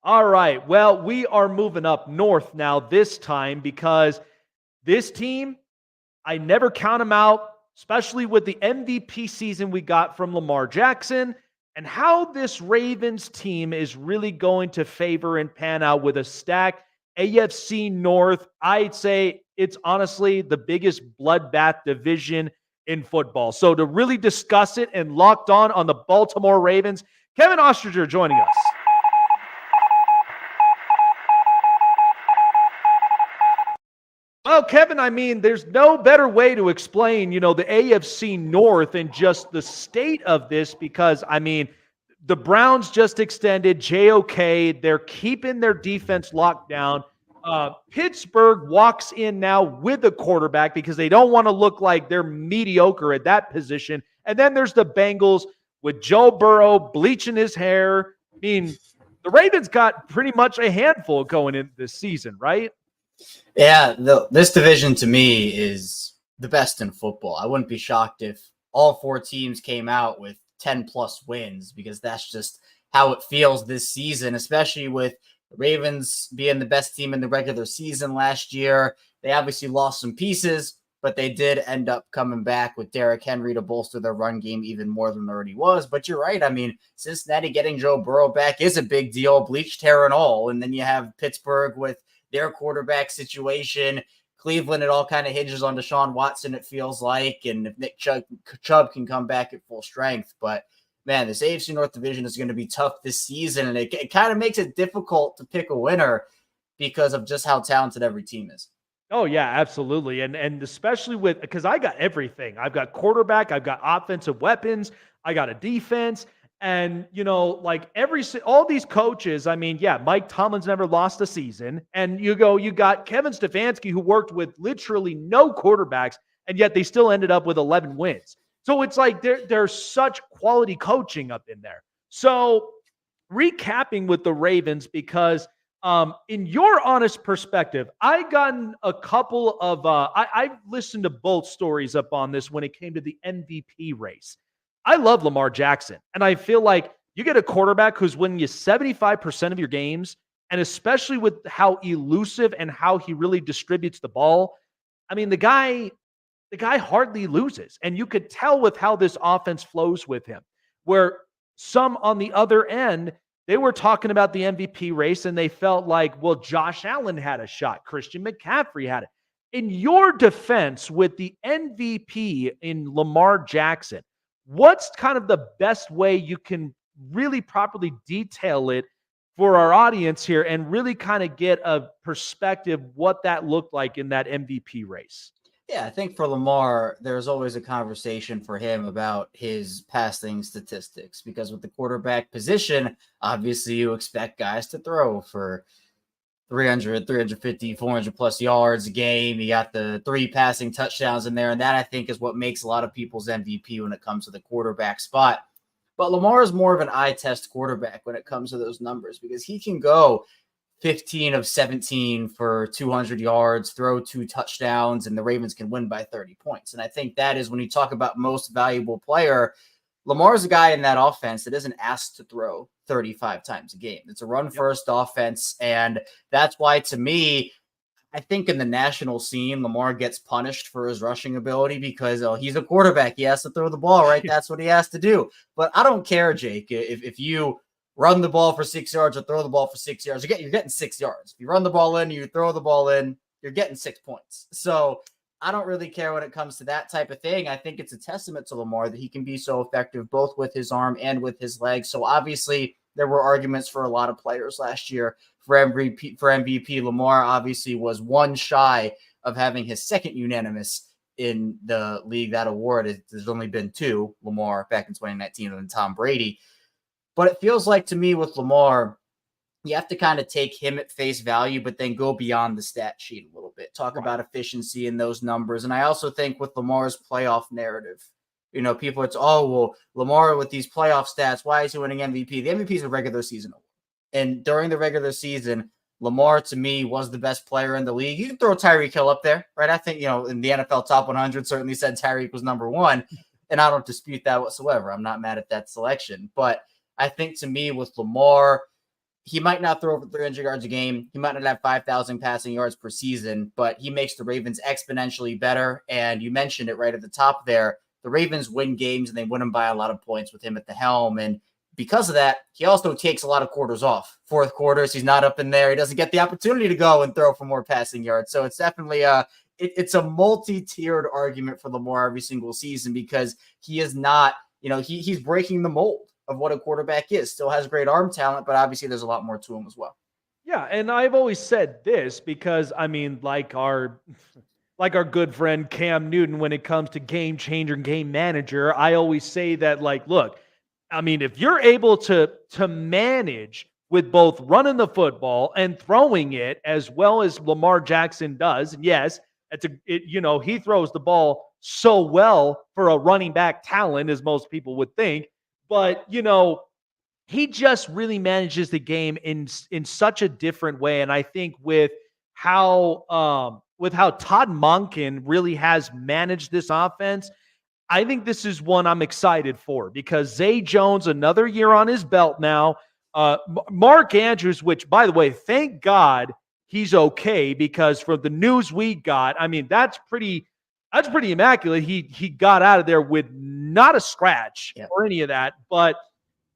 All right. Well, we are moving up north now this time because this team, I never count them out, especially with the MVP season we got from Lamar Jackson and how this Ravens team is really going to favor and pan out with a stacked AFC North. I'd say it's honestly the biggest bloodbath division in football. So to really discuss it and locked on the Baltimore Ravens, Kevin Ostringer joining us. Well, Kevin, I mean, there's no better way to explain, the AFC North and just the state of this because, I mean, the Browns just extended JOK. They're keeping their defense locked down. Pittsburgh walks in now with a quarterback because they don't want to look like they're mediocre at that position. And then there's the Bengals with Joe Burrow bleaching his hair. I mean, the Ravens got pretty much a handful going into this season, right? Yeah, this division to me is the best in football. I wouldn't be shocked if all four teams came out with 10-plus wins because that's just how it feels this season, especially with the Ravens being the best team in the regular season last year. They obviously lost some pieces, but they did end up coming back with Derrick Henry to bolster their run game even more than it already was. But you're right. I mean, Cincinnati getting Joe Burrow back is a big deal, bleached hair and all. And then you have Pittsburgh with their quarterback situation. Cleveland, it all kind of hinges on Deshaun Watson, it feels like, and if Nick Chubb can come back at full strength. But, man, this AFC North division is going to be tough this season, and it kind of makes it difficult to pick a winner because of just how talented every team is. Oh, yeah, absolutely. And especially because I got everything. I've got quarterback, I've got offensive weapons, I got a defense. And, all these coaches, I mean, yeah, Mike Tomlin's never lost a season. And you got Kevin Stefanski, who worked with literally no quarterbacks, and yet they still ended up with 11 wins. So it's like there's such quality coaching up in there. So recapping with the Ravens, because in your honest perspective, I gotten a couple of, I've listened to both stories up on this when it came to the MVP race. I love Lamar Jackson, and I feel like you get a quarterback who's winning you 75% of your games, and especially with how elusive and how he really distributes the ball. I mean, the guy hardly loses, and you could tell with how this offense flows with him, where some on the other end, they were talking about the MVP race, and they felt like, well, Josh Allen had a shot. Christian McCaffrey had it. In your defense with the MVP in Lamar Jackson, what's kind of the best way you can really properly detail it for our audience here and really kind of get a perspective what that looked like in that MVP race. Yeah, I think for Lamar, there's always a conversation for him about his passing statistics because with the quarterback position, obviously you expect guys to throw for 300, 350, 400 plus yards a game. You got the 3 passing touchdowns in there. And that, I think, is what makes a lot of people's MVP when it comes to the quarterback spot. But Lamar is more of an eye test quarterback when it comes to those numbers because he can go 15 of 17 for 200 yards, throw 2 touchdowns, and the Ravens can win by 30 points. And I think that is when you talk about most valuable player, Lamar's a guy in that offense that isn't asked to throw 35 times a game. It's a run-first offense, and that's why, to me, I think in the national scene, Lamar gets punished for his rushing ability because he's a quarterback. He has to throw the ball, right? That's what he has to do. But I don't care, Jake, if you run the ball for 6 yards or throw the ball for 6 yards, you're getting 6 yards. If you run the ball in, you throw the ball in, you're getting 6 points. So I don't really care when it comes to that type of thing. I think it's a testament to Lamar that he can be so effective both with his arm and with his legs. So obviously there were arguments for a lot of players last year for MVP. Lamar obviously was one shy of having his second unanimous in the league. That award, there's only been 2, Lamar back in 2019 and Tom Brady. But it feels like to me with Lamar, you have to kind of take him at face value, but then go beyond the stat sheet a little bit. Talk about efficiency in those numbers. And I also think with Lamar's playoff narrative, people, it's, Lamar with these playoff stats, why is he winning MVP? The MVP is a regular season award. And during the regular season, Lamar, to me, was the best player in the league. You can throw Tyreek Hill up there, right? I think, in the NFL Top 100 certainly said Tyreek was number 1. And I don't dispute that whatsoever. I'm not mad at that selection. But I think to me with Lamar, he might not throw over 300 yards a game. He might not have 5,000 passing yards per season, but he makes the Ravens exponentially better. And you mentioned it right at the top there. The Ravens win games and they win them by a lot of points with him at the helm. And because of that, he also takes a lot of quarters off. Fourth quarters, he's not up in there. He doesn't get the opportunity to go and throw for more passing yards. So it's definitely it's a multi-tiered argument for Lamar every single season because he is not, he's breaking the mold of what a quarterback is. Still has great arm talent, but obviously there's a lot more to him as well. Yeah, and I've always said this because, like our good friend Cam Newton, when it comes to game changer and game manager, I always say that, look, if you're able to manage with both running the football and throwing it as well as Lamar Jackson does, and yes, he throws the ball so well for a running back talent, as most people would think. But, he just really manages the game in such a different way. And I think with how Todd Monken really has managed this offense, I think this is one I'm excited for because Zay Jones, another year on his belt now. Mark Andrews, which, by the way, thank God he's okay because for the news we got, that's pretty immaculate. He got out of there with not a scratch or any of that. But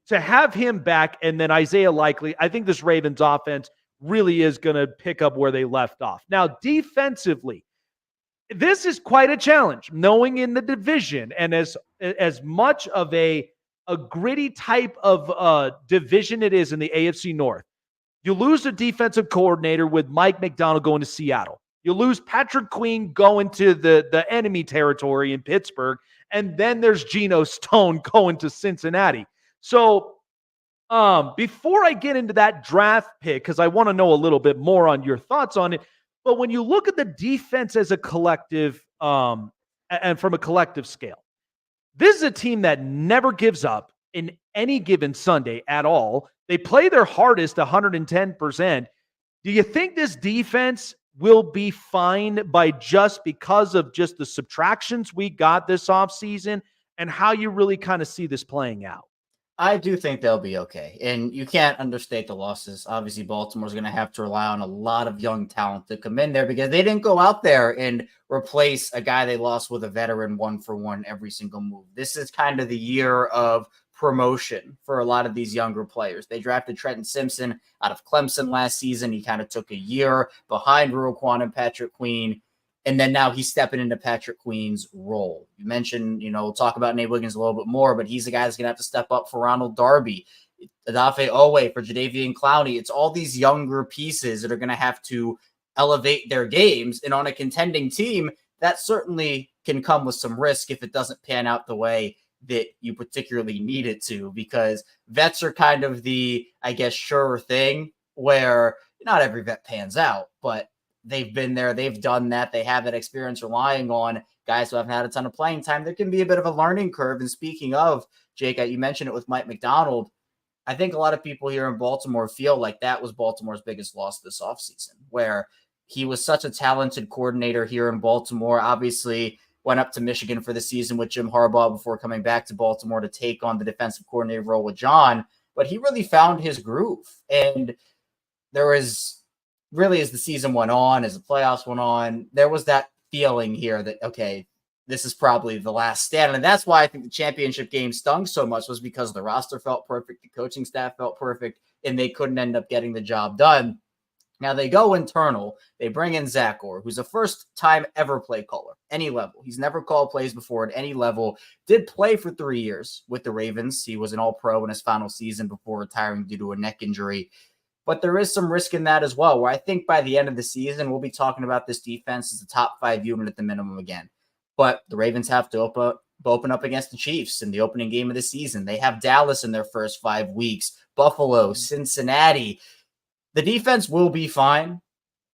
to have him back and then Isaiah Likely, I think this Ravens offense really is going to pick up where they left off. Now, defensively, this is quite a challenge, knowing in the division and as much of a gritty type of division it is in the AFC North. You lose a defensive coordinator with Mike McDonald going to Seattle. You lose Patrick Queen going to the enemy territory in Pittsburgh. And then there's Geno Stone going to Cincinnati. So before I get into that draft pick, because I want to know a little bit more on your thoughts on it, but when you look at the defense as a collective and from a collective scale, this is a team that never gives up in any given Sunday at all. They play their hardest 110%. Do you think this defense will be fine because of just the subtractions we got this offseason and how you really kind of see this playing out? I do think they'll be okay. And you can't understate the losses. Obviously, Baltimore's going to have to rely on a lot of young talent to come in there because they didn't go out there and replace a guy they lost with a veteran 1-for-1 every single move. This is kind of the year of promotion for a lot of these younger players. They drafted Trenton Simpson out of Clemson last season. He kind of took a year behind Roquan and Patrick Queen. And then now he's stepping into Patrick Queen's role. You mentioned, we'll talk about Nate Wiggins a little bit more, but he's the guy that's going to have to step up for Ronald Darby, Odafe Owe, for Jadeveon Clowney. It's all these younger pieces that are going to have to elevate their games. And on a contending team, that certainly can come with some risk if it doesn't pan out the way that you particularly need it to, because vets are kind of the, I guess, sure thing where not every vet pans out, but they've been there, they've done that, they have that experience relying on guys who haven't had a ton of playing time. There can be a bit of a learning curve. And speaking of, Jake, you mentioned it with Mike Macdonald. I think a lot of people here in Baltimore feel like that was Baltimore's biggest loss this offseason, where he was such a talented coordinator here in Baltimore. Obviously, went up to Michigan for the season with Jim Harbaugh before coming back to Baltimore to take on the defensive coordinator role with John. But he really found his groove. And there was really, as the season went on, as the playoffs went on, there was that feeling here that, okay, this is probably the last stand. And that's why I think the championship game stung so much, was because the roster felt perfect, the coaching staff felt perfect, and they couldn't end up getting the job done. Now they go internal. They bring in Zach Orr, who's a first-time ever play caller, any level. He's never called plays before at any level. Did play for 3 years with the Ravens. He was an all-pro in his final season before retiring due to a neck injury. But there is some risk in that as well, where I think by the end of the season, we'll be talking about this defense as a top 5 unit at the minimum again. But the Ravens have to open up against the Chiefs in the opening game of the season. They have Dallas in their first 5 weeks, Buffalo, Cincinnati. The defense will be fine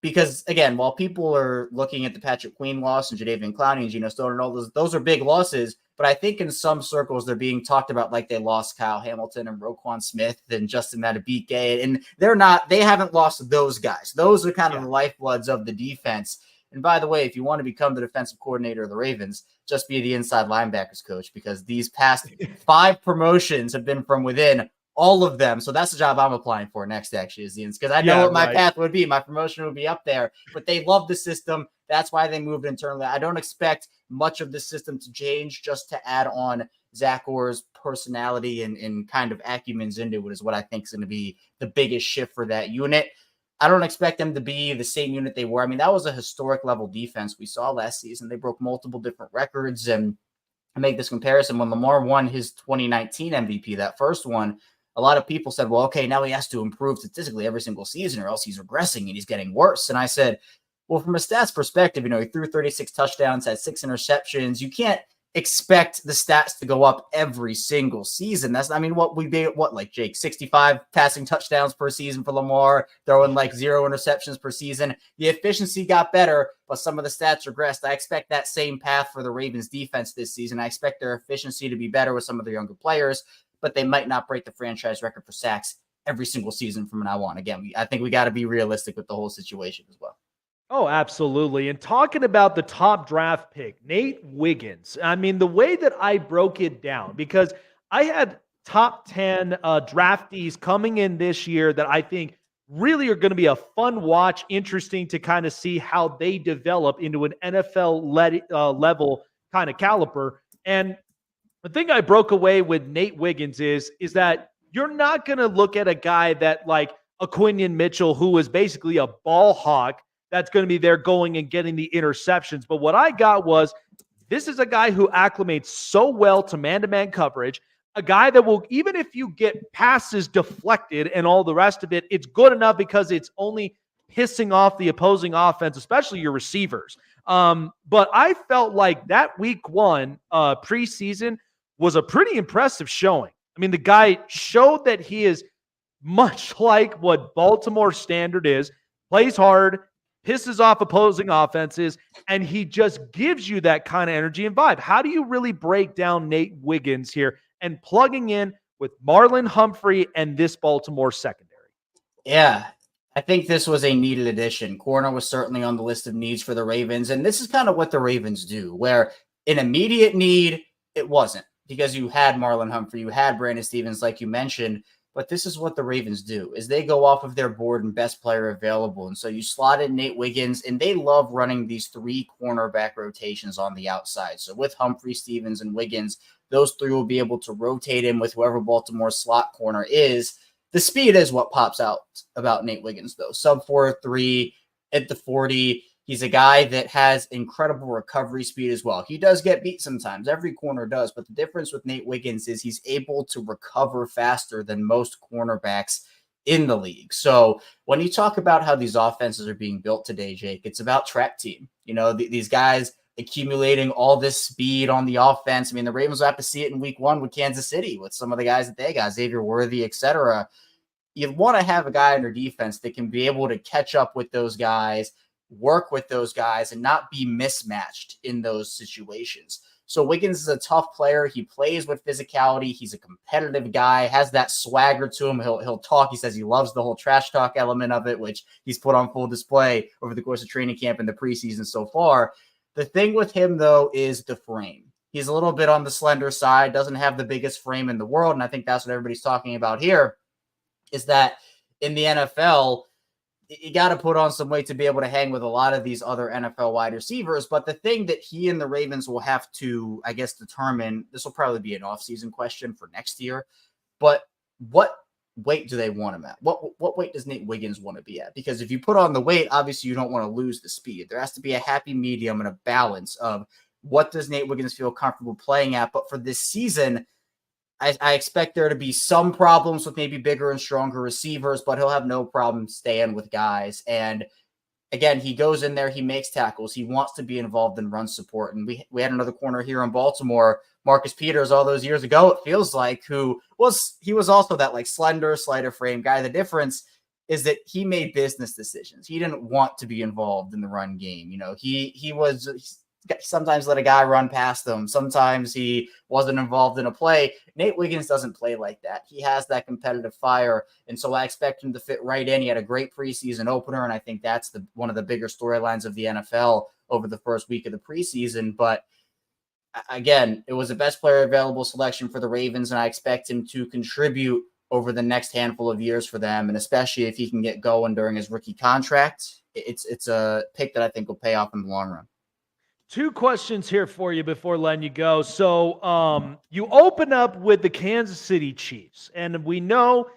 because, again, while people are looking at the Patrick Queen loss and Jadeveon Clowney and Geno Stone and all those are big losses. But I think in some circles they're being talked about like they lost Kyle Hamilton and Roquan Smith and Justin Madubuike, and they haven't lost those guys. Those are kind of the lifebloods of the defense. And by the way, if you want to become the defensive coordinator of the Ravens, just be the inside linebackers coach, because these past 5 promotions have been from within, all of them. So that's the job I'm applying for next, actually, is because I know what my path would be. My promotion would be up there, but they love the system. That's why they moved internally. I don't expect much of the system to change, just to add on Zach Orr's personality and kind of acumens into it is what I think is going to be the biggest shift for that unit. I don't expect them to be the same unit they were. I mean, that was a historic level defense we saw last season. They broke multiple different records. And I make this comparison, when Lamar won his 2019 MVP, that first one, a lot of people said, well, okay, now he has to improve statistically every single season or else he's regressing and he's getting worse. And I said, well, from a stats perspective, he threw 36 touchdowns, had 6 interceptions. You can't expect the stats to go up every single season. Like Jake, 65 passing touchdowns per season for Lamar, throwing like 0 interceptions per season. The efficiency got better, but some of the stats regressed. I expect that same path for the Ravens defense this season. I expect their efficiency to be better with some of the younger players, but they might not break the franchise record for sacks every single season from now on. Again, I think we got to be realistic with the whole situation as well. Oh, absolutely. And talking about the top draft pick, Nate Wiggins, I mean, the way that I broke it down, because I had top 10 draftees coming in this year that I think really are going to be a fun watch, interesting to kind of see how they develop into an NFL level kind of caliber. And the thing I broke away with Nate Wiggins is that you're not going to look at a guy that like a Quinion Mitchell, who is basically a ball hawk, that's going to be there going and getting the interceptions. But what I got was, this is a guy who acclimates so well to man-to-man coverage, a guy that will, even if you get passes deflected and all the rest of it, it's good enough because it's only pissing off the opposing offense, especially your receivers. But I felt like that week 1 preseason was a pretty impressive showing. I mean, the guy showed that he is much like what Baltimore standard is, plays hard, pisses off opposing offenses, and he just gives you that kind of energy and vibe. How do you really break down Nate Wiggins here and plugging in with Marlon Humphrey and this Baltimore secondary? Yeah, I think this was a needed addition. Corner was certainly on the list of needs for the Ravens, and this is kind of what the Ravens do, where an immediate need, it wasn't, because you had Marlon Humphrey, you had Brandon Stevens, like you mentioned. But this is what the Ravens do, is they go off of their board and best player available. And so you slot in Nate Wiggins, and they love running these 3 cornerback rotations on the outside. So with Humphrey, Stevens, and Wiggins, those 3 will be able to rotate in with whoever Baltimore's slot corner is. The speed is what pops out about Nate Wiggins, though. Sub 4.3 at the 40. He's a guy that has incredible recovery speed as well. He does get beat sometimes. Every corner does. But the difference with Nate Wiggins is he's able to recover faster than most cornerbacks in the league. So when you talk about how these offenses are being built today, Jake, it's about trap team. You know, these guys accumulating all this speed on the offense. I mean, the Ravens will have to see it in week 1 with Kansas City, with some of the guys that they got, Xavier Worthy, etc. You want to have a guy in your defense that can be able to catch up with those guys, work with those guys, and not be mismatched in those situations. So Wiggins is a tough player. He plays with physicality. He's a competitive guy, has that swagger to him. He'll talk. He says he loves the whole trash talk element of it, which he's put on full display over the course of training camp and the preseason so far. The thing with him, though, is the frame. He's a little bit on the slender side, doesn't have the biggest frame in the world, and I think that's what everybody's talking about here, is that in the NFL, you got to put on some weight to be able to hang with a lot of these other NFL wide receivers. But the thing that he and the Ravens will have to, I guess, determine, this will probably be an offseason question for next year, but what weight do they want him at? What weight does Nate Wiggins want to be at? Because if you put on the weight, obviously you don't want to lose the speed. There has to be a happy medium and a balance of what does Nate Wiggins feel comfortable playing at. But for this season, I expect there to be some problems with maybe bigger and stronger receivers, but he'll have no problem staying with guys. And again, he goes in there, he makes tackles, he wants to be involved in run support. And we had another corner here in Baltimore, Marcus Peters, all those years ago, it feels like, he was also that like slender, slighter frame guy. The difference is that he made business decisions. He didn't want to be involved in the run game. You know, he sometimes let a guy run past them. Sometimes he wasn't involved in a play. Nate Wiggins doesn't play like that. He has that competitive fire. And so I expect him to fit right in. He had a great preseason opener. And I think that's one of the bigger storylines of the NFL over the first week of the preseason. But again, it was the best player available selection for the Ravens. And I expect him to contribute over the next handful of years for them. And especially if he can get going during his rookie contract, it's a pick that I think will pay off in the long run. 2 questions here for you before letting you go. So you open up with the Kansas City Chiefs, and we know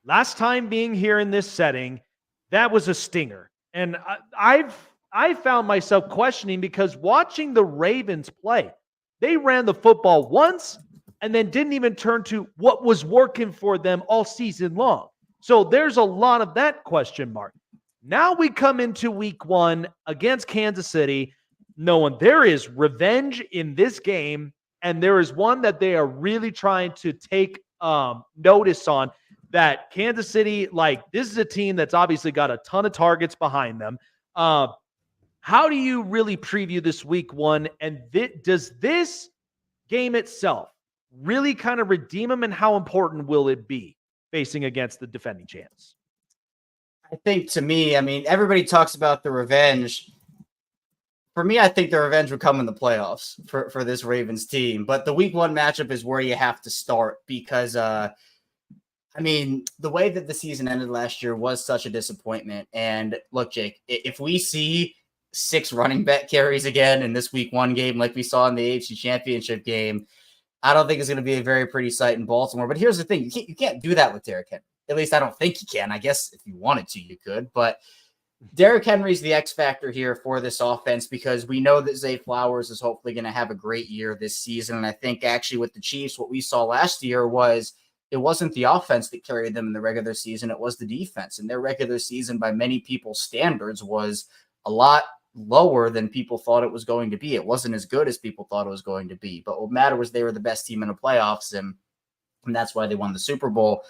last time being here in this setting, that was a stinger. And I found myself questioning, because watching the Ravens play, they ran the football once and then didn't even turn to what was working for them all season long. So there's a lot of that question mark. Now we come into week 1 against Kansas City, knowing there is revenge in this game, and there is one that they are really trying to take notice on, that Kansas City, like, this is a team that's obviously got a ton of targets behind them. How do you really preview this week 1? And does this game itself really kind of redeem them, and how important will it be facing against the defending champs? I think, to me, I mean, everybody talks about the revenge. For me, I think the revenge would come in the playoffs for this Ravens team. But the week 1 matchup is where you have to start, because, I mean, the way that the season ended last year was such a disappointment. And look, Jake, if we see 6 running back carries again in this week 1 game like we saw in the AFC Championship game, I don't think it's going to be a very pretty sight in Baltimore. But here's the thing. You can't do that with Derrick Henry. At least I don't think you can. I guess if you wanted to, you could. But Derrick Henry's the X factor here for this offense, because we know that Zay Flowers is hopefully going to have a great year this season. And I think actually with the Chiefs, what we saw last year was it wasn't the offense that carried them in the regular season. It was the defense. And their regular season, by many people's standards, was a lot lower than people thought it was going to be. It wasn't as good as people thought it was going to be. But what mattered was they were the best team in the playoffs, and that's why they won the Super Bowl.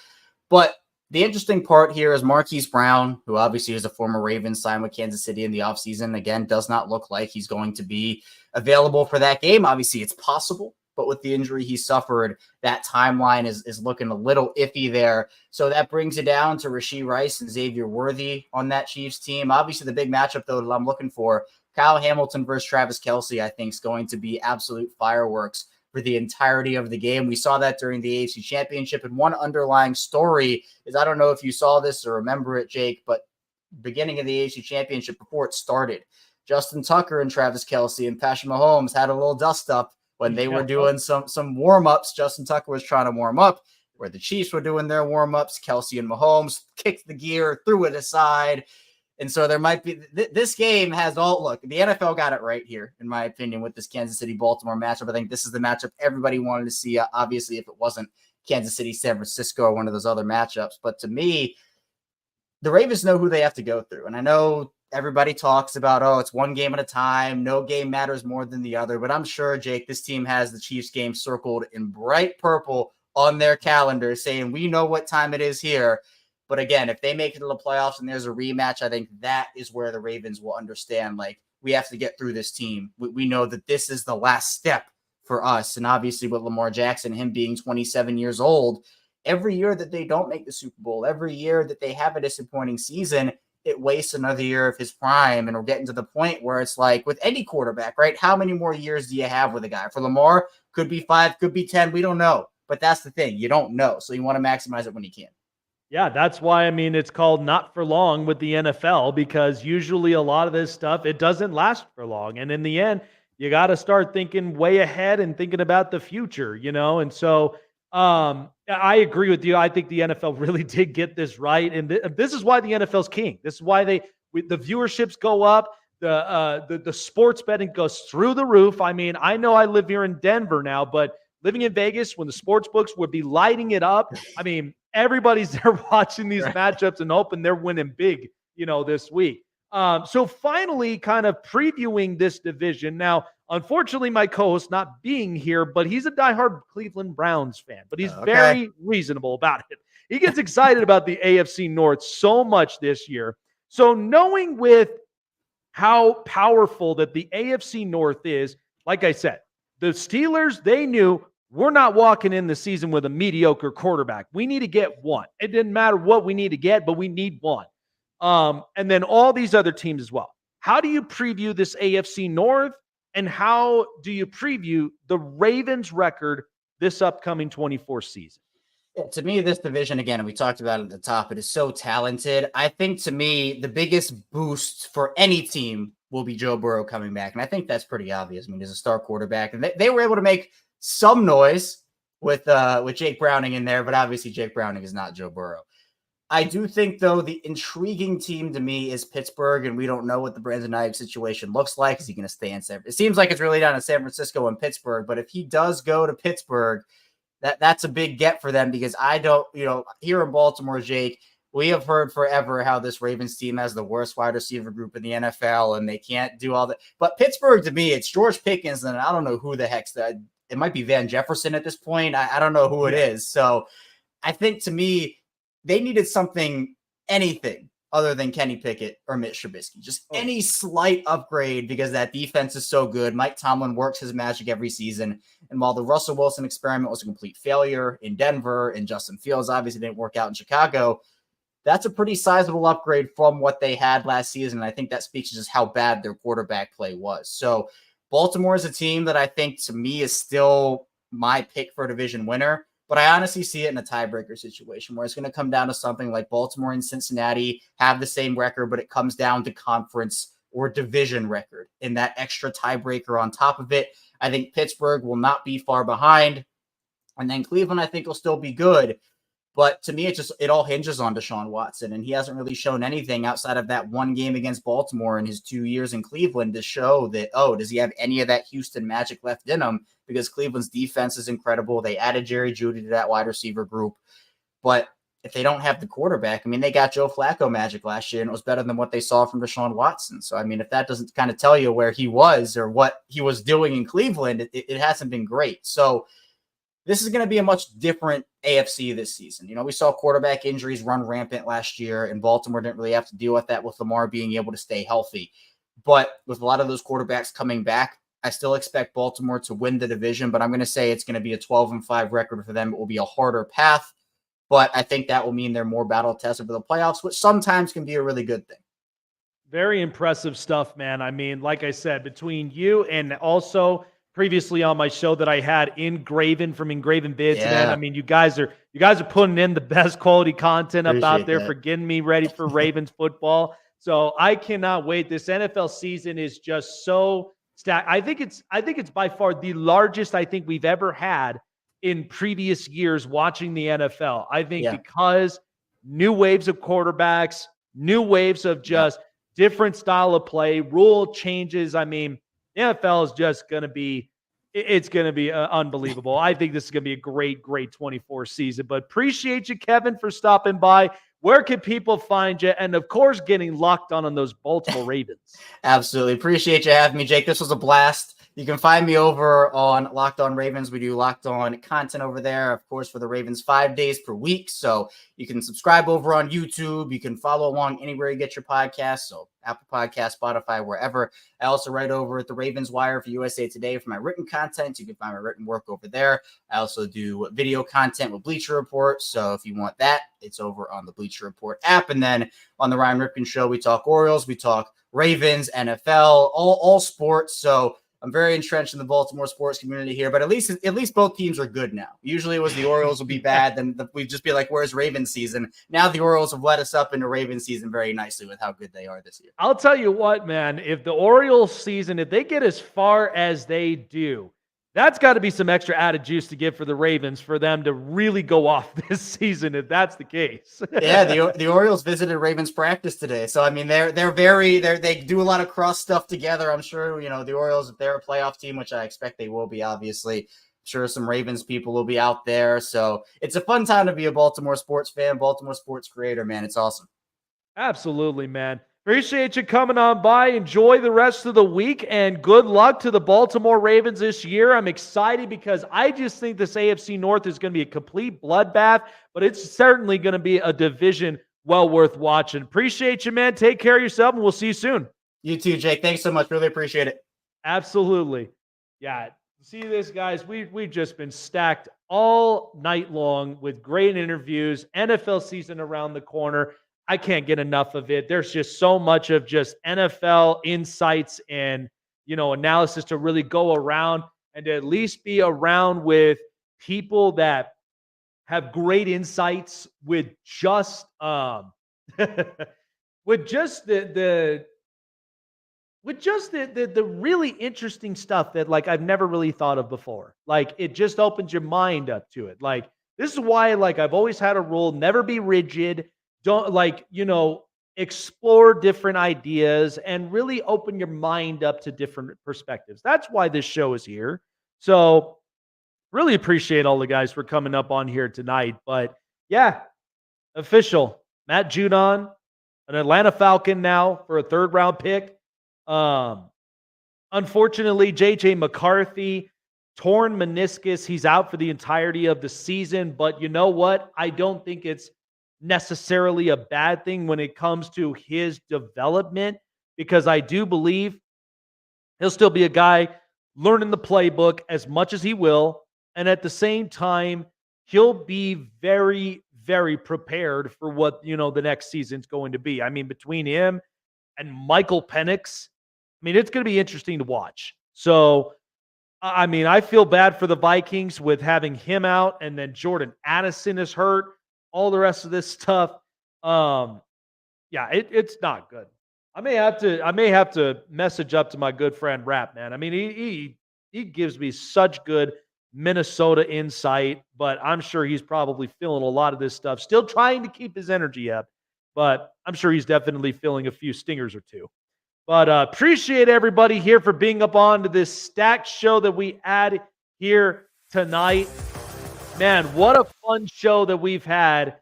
But the interesting part here is Marquise Brown, who obviously is a former Ravens, signed with Kansas City in the offseason. Again, does not look like he's going to be available for that game. Obviously, it's possible, but with the injury he suffered, that timeline is looking a little iffy there. So that brings it down to Rashee Rice and Xavier Worthy on that Chiefs team. Obviously, the big matchup, though, that I'm looking for, Kyle Hamilton versus Travis Kelce, I think is going to be absolute fireworks for the entirety of the game. We saw that during the AFC Championship. And one underlying story is, I don't know if you saw this or remember it, Jake, but beginning of the AFC Championship, before it started, Justin Tucker and Travis Kelce and Patrick Mahomes had a little dust up when they were doing some warm-ups. Justin Tucker was trying to warm up, where the Chiefs were doing their warm-ups. Kelce and Mahomes kicked the gear, threw it aside. And so there might be this game has all look, the NFL got it right here, in my opinion, with this Kansas City Baltimore matchup. I think this is the matchup everybody wanted to see. Obviously, if it wasn't Kansas City, San Francisco, or one of those other matchups. But to me, the Ravens know who they have to go through. And I know everybody talks about, oh, it's one game at a time. No game matters more than the other. But I'm sure, Jake, this team has the Chiefs game circled in bright purple on their calendar saying, we know what time it is here. But again, if they make it to the playoffs and there's a rematch, I think that is where the Ravens will understand, like, we have to get through this team. We know that this is the last step for us. And obviously with Lamar Jackson, him being 27 years old, every year that they don't make the Super Bowl, every year that they have a disappointing season, it wastes another year of his prime. And we're getting to the point where it's like with any quarterback, right? How many more years do you have with a guy? For Lamar, could be 5, could be 10. We don't know. But that's the thing. You don't know. So you want to maximize it when you can. Yeah, that's why, I mean, it's called not for long with the NFL, because usually a lot of this stuff, it doesn't last for long. And in the end, you got to start thinking way ahead and thinking about the future, you know? And so I agree with you. I think the NFL really did get this right. And this is why the NFL's king. This is why the viewerships go up. The sports betting goes through the roof. I mean, I know I live here in Denver now, but living in Vegas, when the sports books would be lighting it up, I mean, everybody's there watching these matchups and hoping they're winning big, you know, this week. So finally, kind of previewing this division. Now, unfortunately, my co-host not being here, but he's a diehard Cleveland Browns fan, but he's very reasonable about it. He gets excited about the AFC North so much this year. So knowing with how powerful that the AFC North is, like I said, the Steelers, they knew we're not walking in the season with a mediocre quarterback. We need to get one. It didn't matter what we need to get, but we need one. And then all these other teams as well. How do you preview this AFC North, and how do you preview the Ravens record this upcoming 24 season? Yeah, to me, this division, again, and we talked about it at the top, it is so talented. I think, to me, the biggest boost for any team will be Joe Burrow coming back. And I think that's pretty obvious. I mean, he's a star quarterback. And they were able to make some noise with Jake Browning in there, but obviously Jake Browning is not Joe Burrow. I do think, though, the intriguing team to me is Pittsburgh, and we don't know what the Brandon Ayuk situation looks like. Is he going to stay in San Francisco? It seems like it's really down to San Francisco and Pittsburgh, but if he does go to Pittsburgh, that's a big get for them, because I don't, here in Baltimore, Jake, we have heard forever how this Ravens team has the worst wide receiver group in the NFL, and they can't do all that. But Pittsburgh, to me, it's George Pickens, and I don't know who the heck's that. It might be Van Jefferson at this point. I don't know who it is. So I think, to me, they needed anything other than Kenny Pickett or Mitch Trubisky. Just any slight upgrade, because that defense is so good. Mike Tomlin works his magic every season. And while the Russell Wilson experiment was a complete failure in Denver, and Justin Fields obviously didn't work out in Chicago, that's a pretty sizable upgrade from what they had last season. And I think that speaks to just how bad their quarterback play was. So Baltimore is a team that I think, to me, is still my pick for a division winner. But I honestly see it in a tiebreaker situation where it's going to come down to something like Baltimore and Cincinnati have the same record, but it comes down to conference or division record and that extra tiebreaker on top of it. I think Pittsburgh will not be far behind. And then Cleveland, I think, will still be good. But to me, it all hinges on Deshaun Watson, and he hasn't really shown anything outside of that one game against Baltimore in his 2 years in Cleveland to show that, does he have any of that Houston magic left in him? Because Cleveland's defense is incredible. They added Jerry Jeudy to that wide receiver group. But if they don't have the quarterback, I mean, they got Joe Flacco magic last year, and it was better than what they saw from Deshaun Watson. So, I mean, if that doesn't kind of tell you where he was or what he was doing in Cleveland, it hasn't been great. So this is going to be a much different AFC this season. We saw quarterback injuries run rampant last year, and Baltimore didn't really have to deal with that with Lamar being able to stay healthy. But with a lot of those quarterbacks coming back, I still expect Baltimore to win the division, but I'm going to say it's going to be a 12-5 record for them. It will be a harder path, but I think that will mean they're more battle tested for the playoffs, which sometimes can be a really good thing. Very impressive stuff, man. I mean, like I said, between you and also previously on my show that I had Engraven from Engraven Bids. Yeah. Man, I mean, you guys are putting in the best quality content up out there for getting me ready for Ravens football. So I cannot wait. This NFL season is just so stacked. I think it's by far the largest I think we've ever had in previous years watching the NFL. I think because new waves of quarterbacks, new waves of just different style of play, rule changes. I mean, the NFL is just going to be, it's going to be unbelievable. I think this is going to be a great, great 24 season. But appreciate you, Kevin, for stopping by. Where can people find you? And, of course, getting locked on those Baltimore Ravens. Absolutely. Appreciate you having me, Jake. This was a blast. You can find me over on Locked On Ravens. We do Locked On content over there, of course, for the Ravens 5 days per week. So you can subscribe over on YouTube. You can follow along anywhere you get your podcasts. So Apple Podcasts, Spotify, wherever. I also write over at the Ravens Wire for USA Today for my written content. You can find my written work over there. I also do video content with Bleacher Report. So if you want that, it's over on the Bleacher Report app. And then on the Ryan Ripken Show, we talk Orioles, we talk Ravens, NFL, all sports. So I'm very entrenched in the Baltimore sports community here, but at least both teams are good now. Usually it was the Orioles would be bad, then we'd just be like, where's Ravens season? Now the Orioles have led us up into Ravens season very nicely with how good they are this year. I'll tell you what, man, if the Orioles season, if they get as far as they do, that's got to be some extra added juice to give for the Ravens for them to really go off this season, if that's the case. Yeah, the Orioles visited Ravens practice today. So, I mean, they do a lot of cross stuff together. I'm sure, the Orioles, if they're a playoff team, which I expect they will be, obviously, I'm sure some Ravens people will be out there. So it's a fun time to be a Baltimore sports fan, Baltimore sports creator, man. It's awesome. Absolutely, man. Appreciate you coming on by. Enjoy the rest of the week, and good luck to the Baltimore Ravens this year. I'm excited because I just think this AFC North is going to be a complete bloodbath, but it's certainly going to be a division well worth watching. Appreciate you, man. Take care of yourself, and we'll see you soon. You too, Jake. Thanks so much. Really appreciate it. Absolutely. Yeah. See this, guys. We've just been stacked all night long with great interviews. NFL season around the corner. I can't get enough of it. There's just so much of just NFL insights and, analysis to really go around and to at least be around with people that have great insights with just with just the really interesting stuff that I've never really thought of before. It just opens your mind up to it. This is why I've always had a rule, never be rigid. Don't explore different ideas and really open your mind up to different perspectives. That's why this show is here. So really appreciate all the guys for coming up on here tonight. But yeah, official. Matt Judon, an Atlanta Falcon now for a 3rd round pick. Unfortunately, JJ McCarthy, torn meniscus. He's out for the entirety of the season. But you know what? I don't think it's necessarily a bad thing when it comes to his development, because I do believe he'll still be a guy learning the playbook as much as he will. And at the same time, he'll be very, very prepared for what, the next season's going to be. I mean, between him and Michael Penix, it's going to be interesting to watch. So, I feel bad for the Vikings with having him out, and then Jordan Addison is hurt. All the rest of this stuff, it's not good. I may have to message up to my good friend Rap, man. He gives me such good Minnesota insight, but I'm sure he's probably feeling a lot of this stuff. Still trying to keep his energy up, but I'm sure he's definitely feeling a few stingers or two. But appreciate everybody here for being up on to this stacked show that we had here tonight. Man, what a fun show that we've had.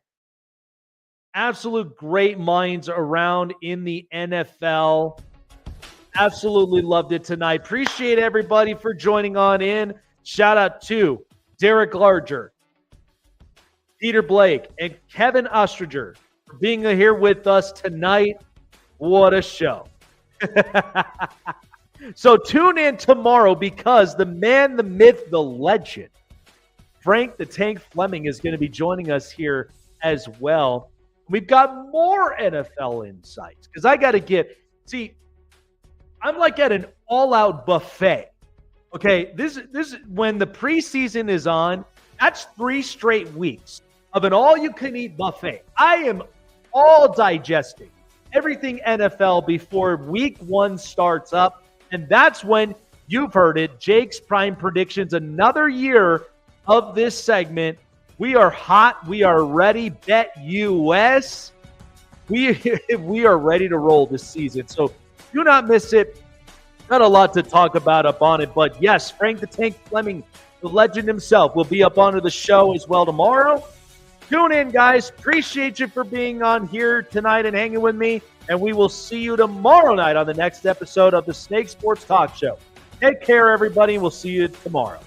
Absolute great minds around in the NFL. Absolutely loved it tonight. Appreciate everybody for joining on in. Shout out to Derek Larger, Peter Blake, and Kevin Ostringer for being here with us tonight. What a show. So tune in tomorrow, because the man, the myth, the legend, Frank the Tank Fleming, is going to be joining us here as well. We've got more NFL insights, because I got to I'm at an all-out buffet. Okay, this when the preseason is on, that's 3 straight weeks of an all-you-can-eat buffet. I am all digesting everything NFL before week 1 starts up, and that's when you've heard it. Jake's Prime Predictions, another year of this segment. We are hot. We are ready. Bet US. we are ready to roll this season. So do not miss it. Not a lot to talk about up on it, but yes, Frank the Tank Fleming, the legend himself, will be up onto the show as well tomorrow. Tune in, guys. Appreciate you for being on here tonight and hanging with me. And we will see you tomorrow night on the next episode of the Snake Sports Talk Show. Take care, everybody. We'll see you tomorrow.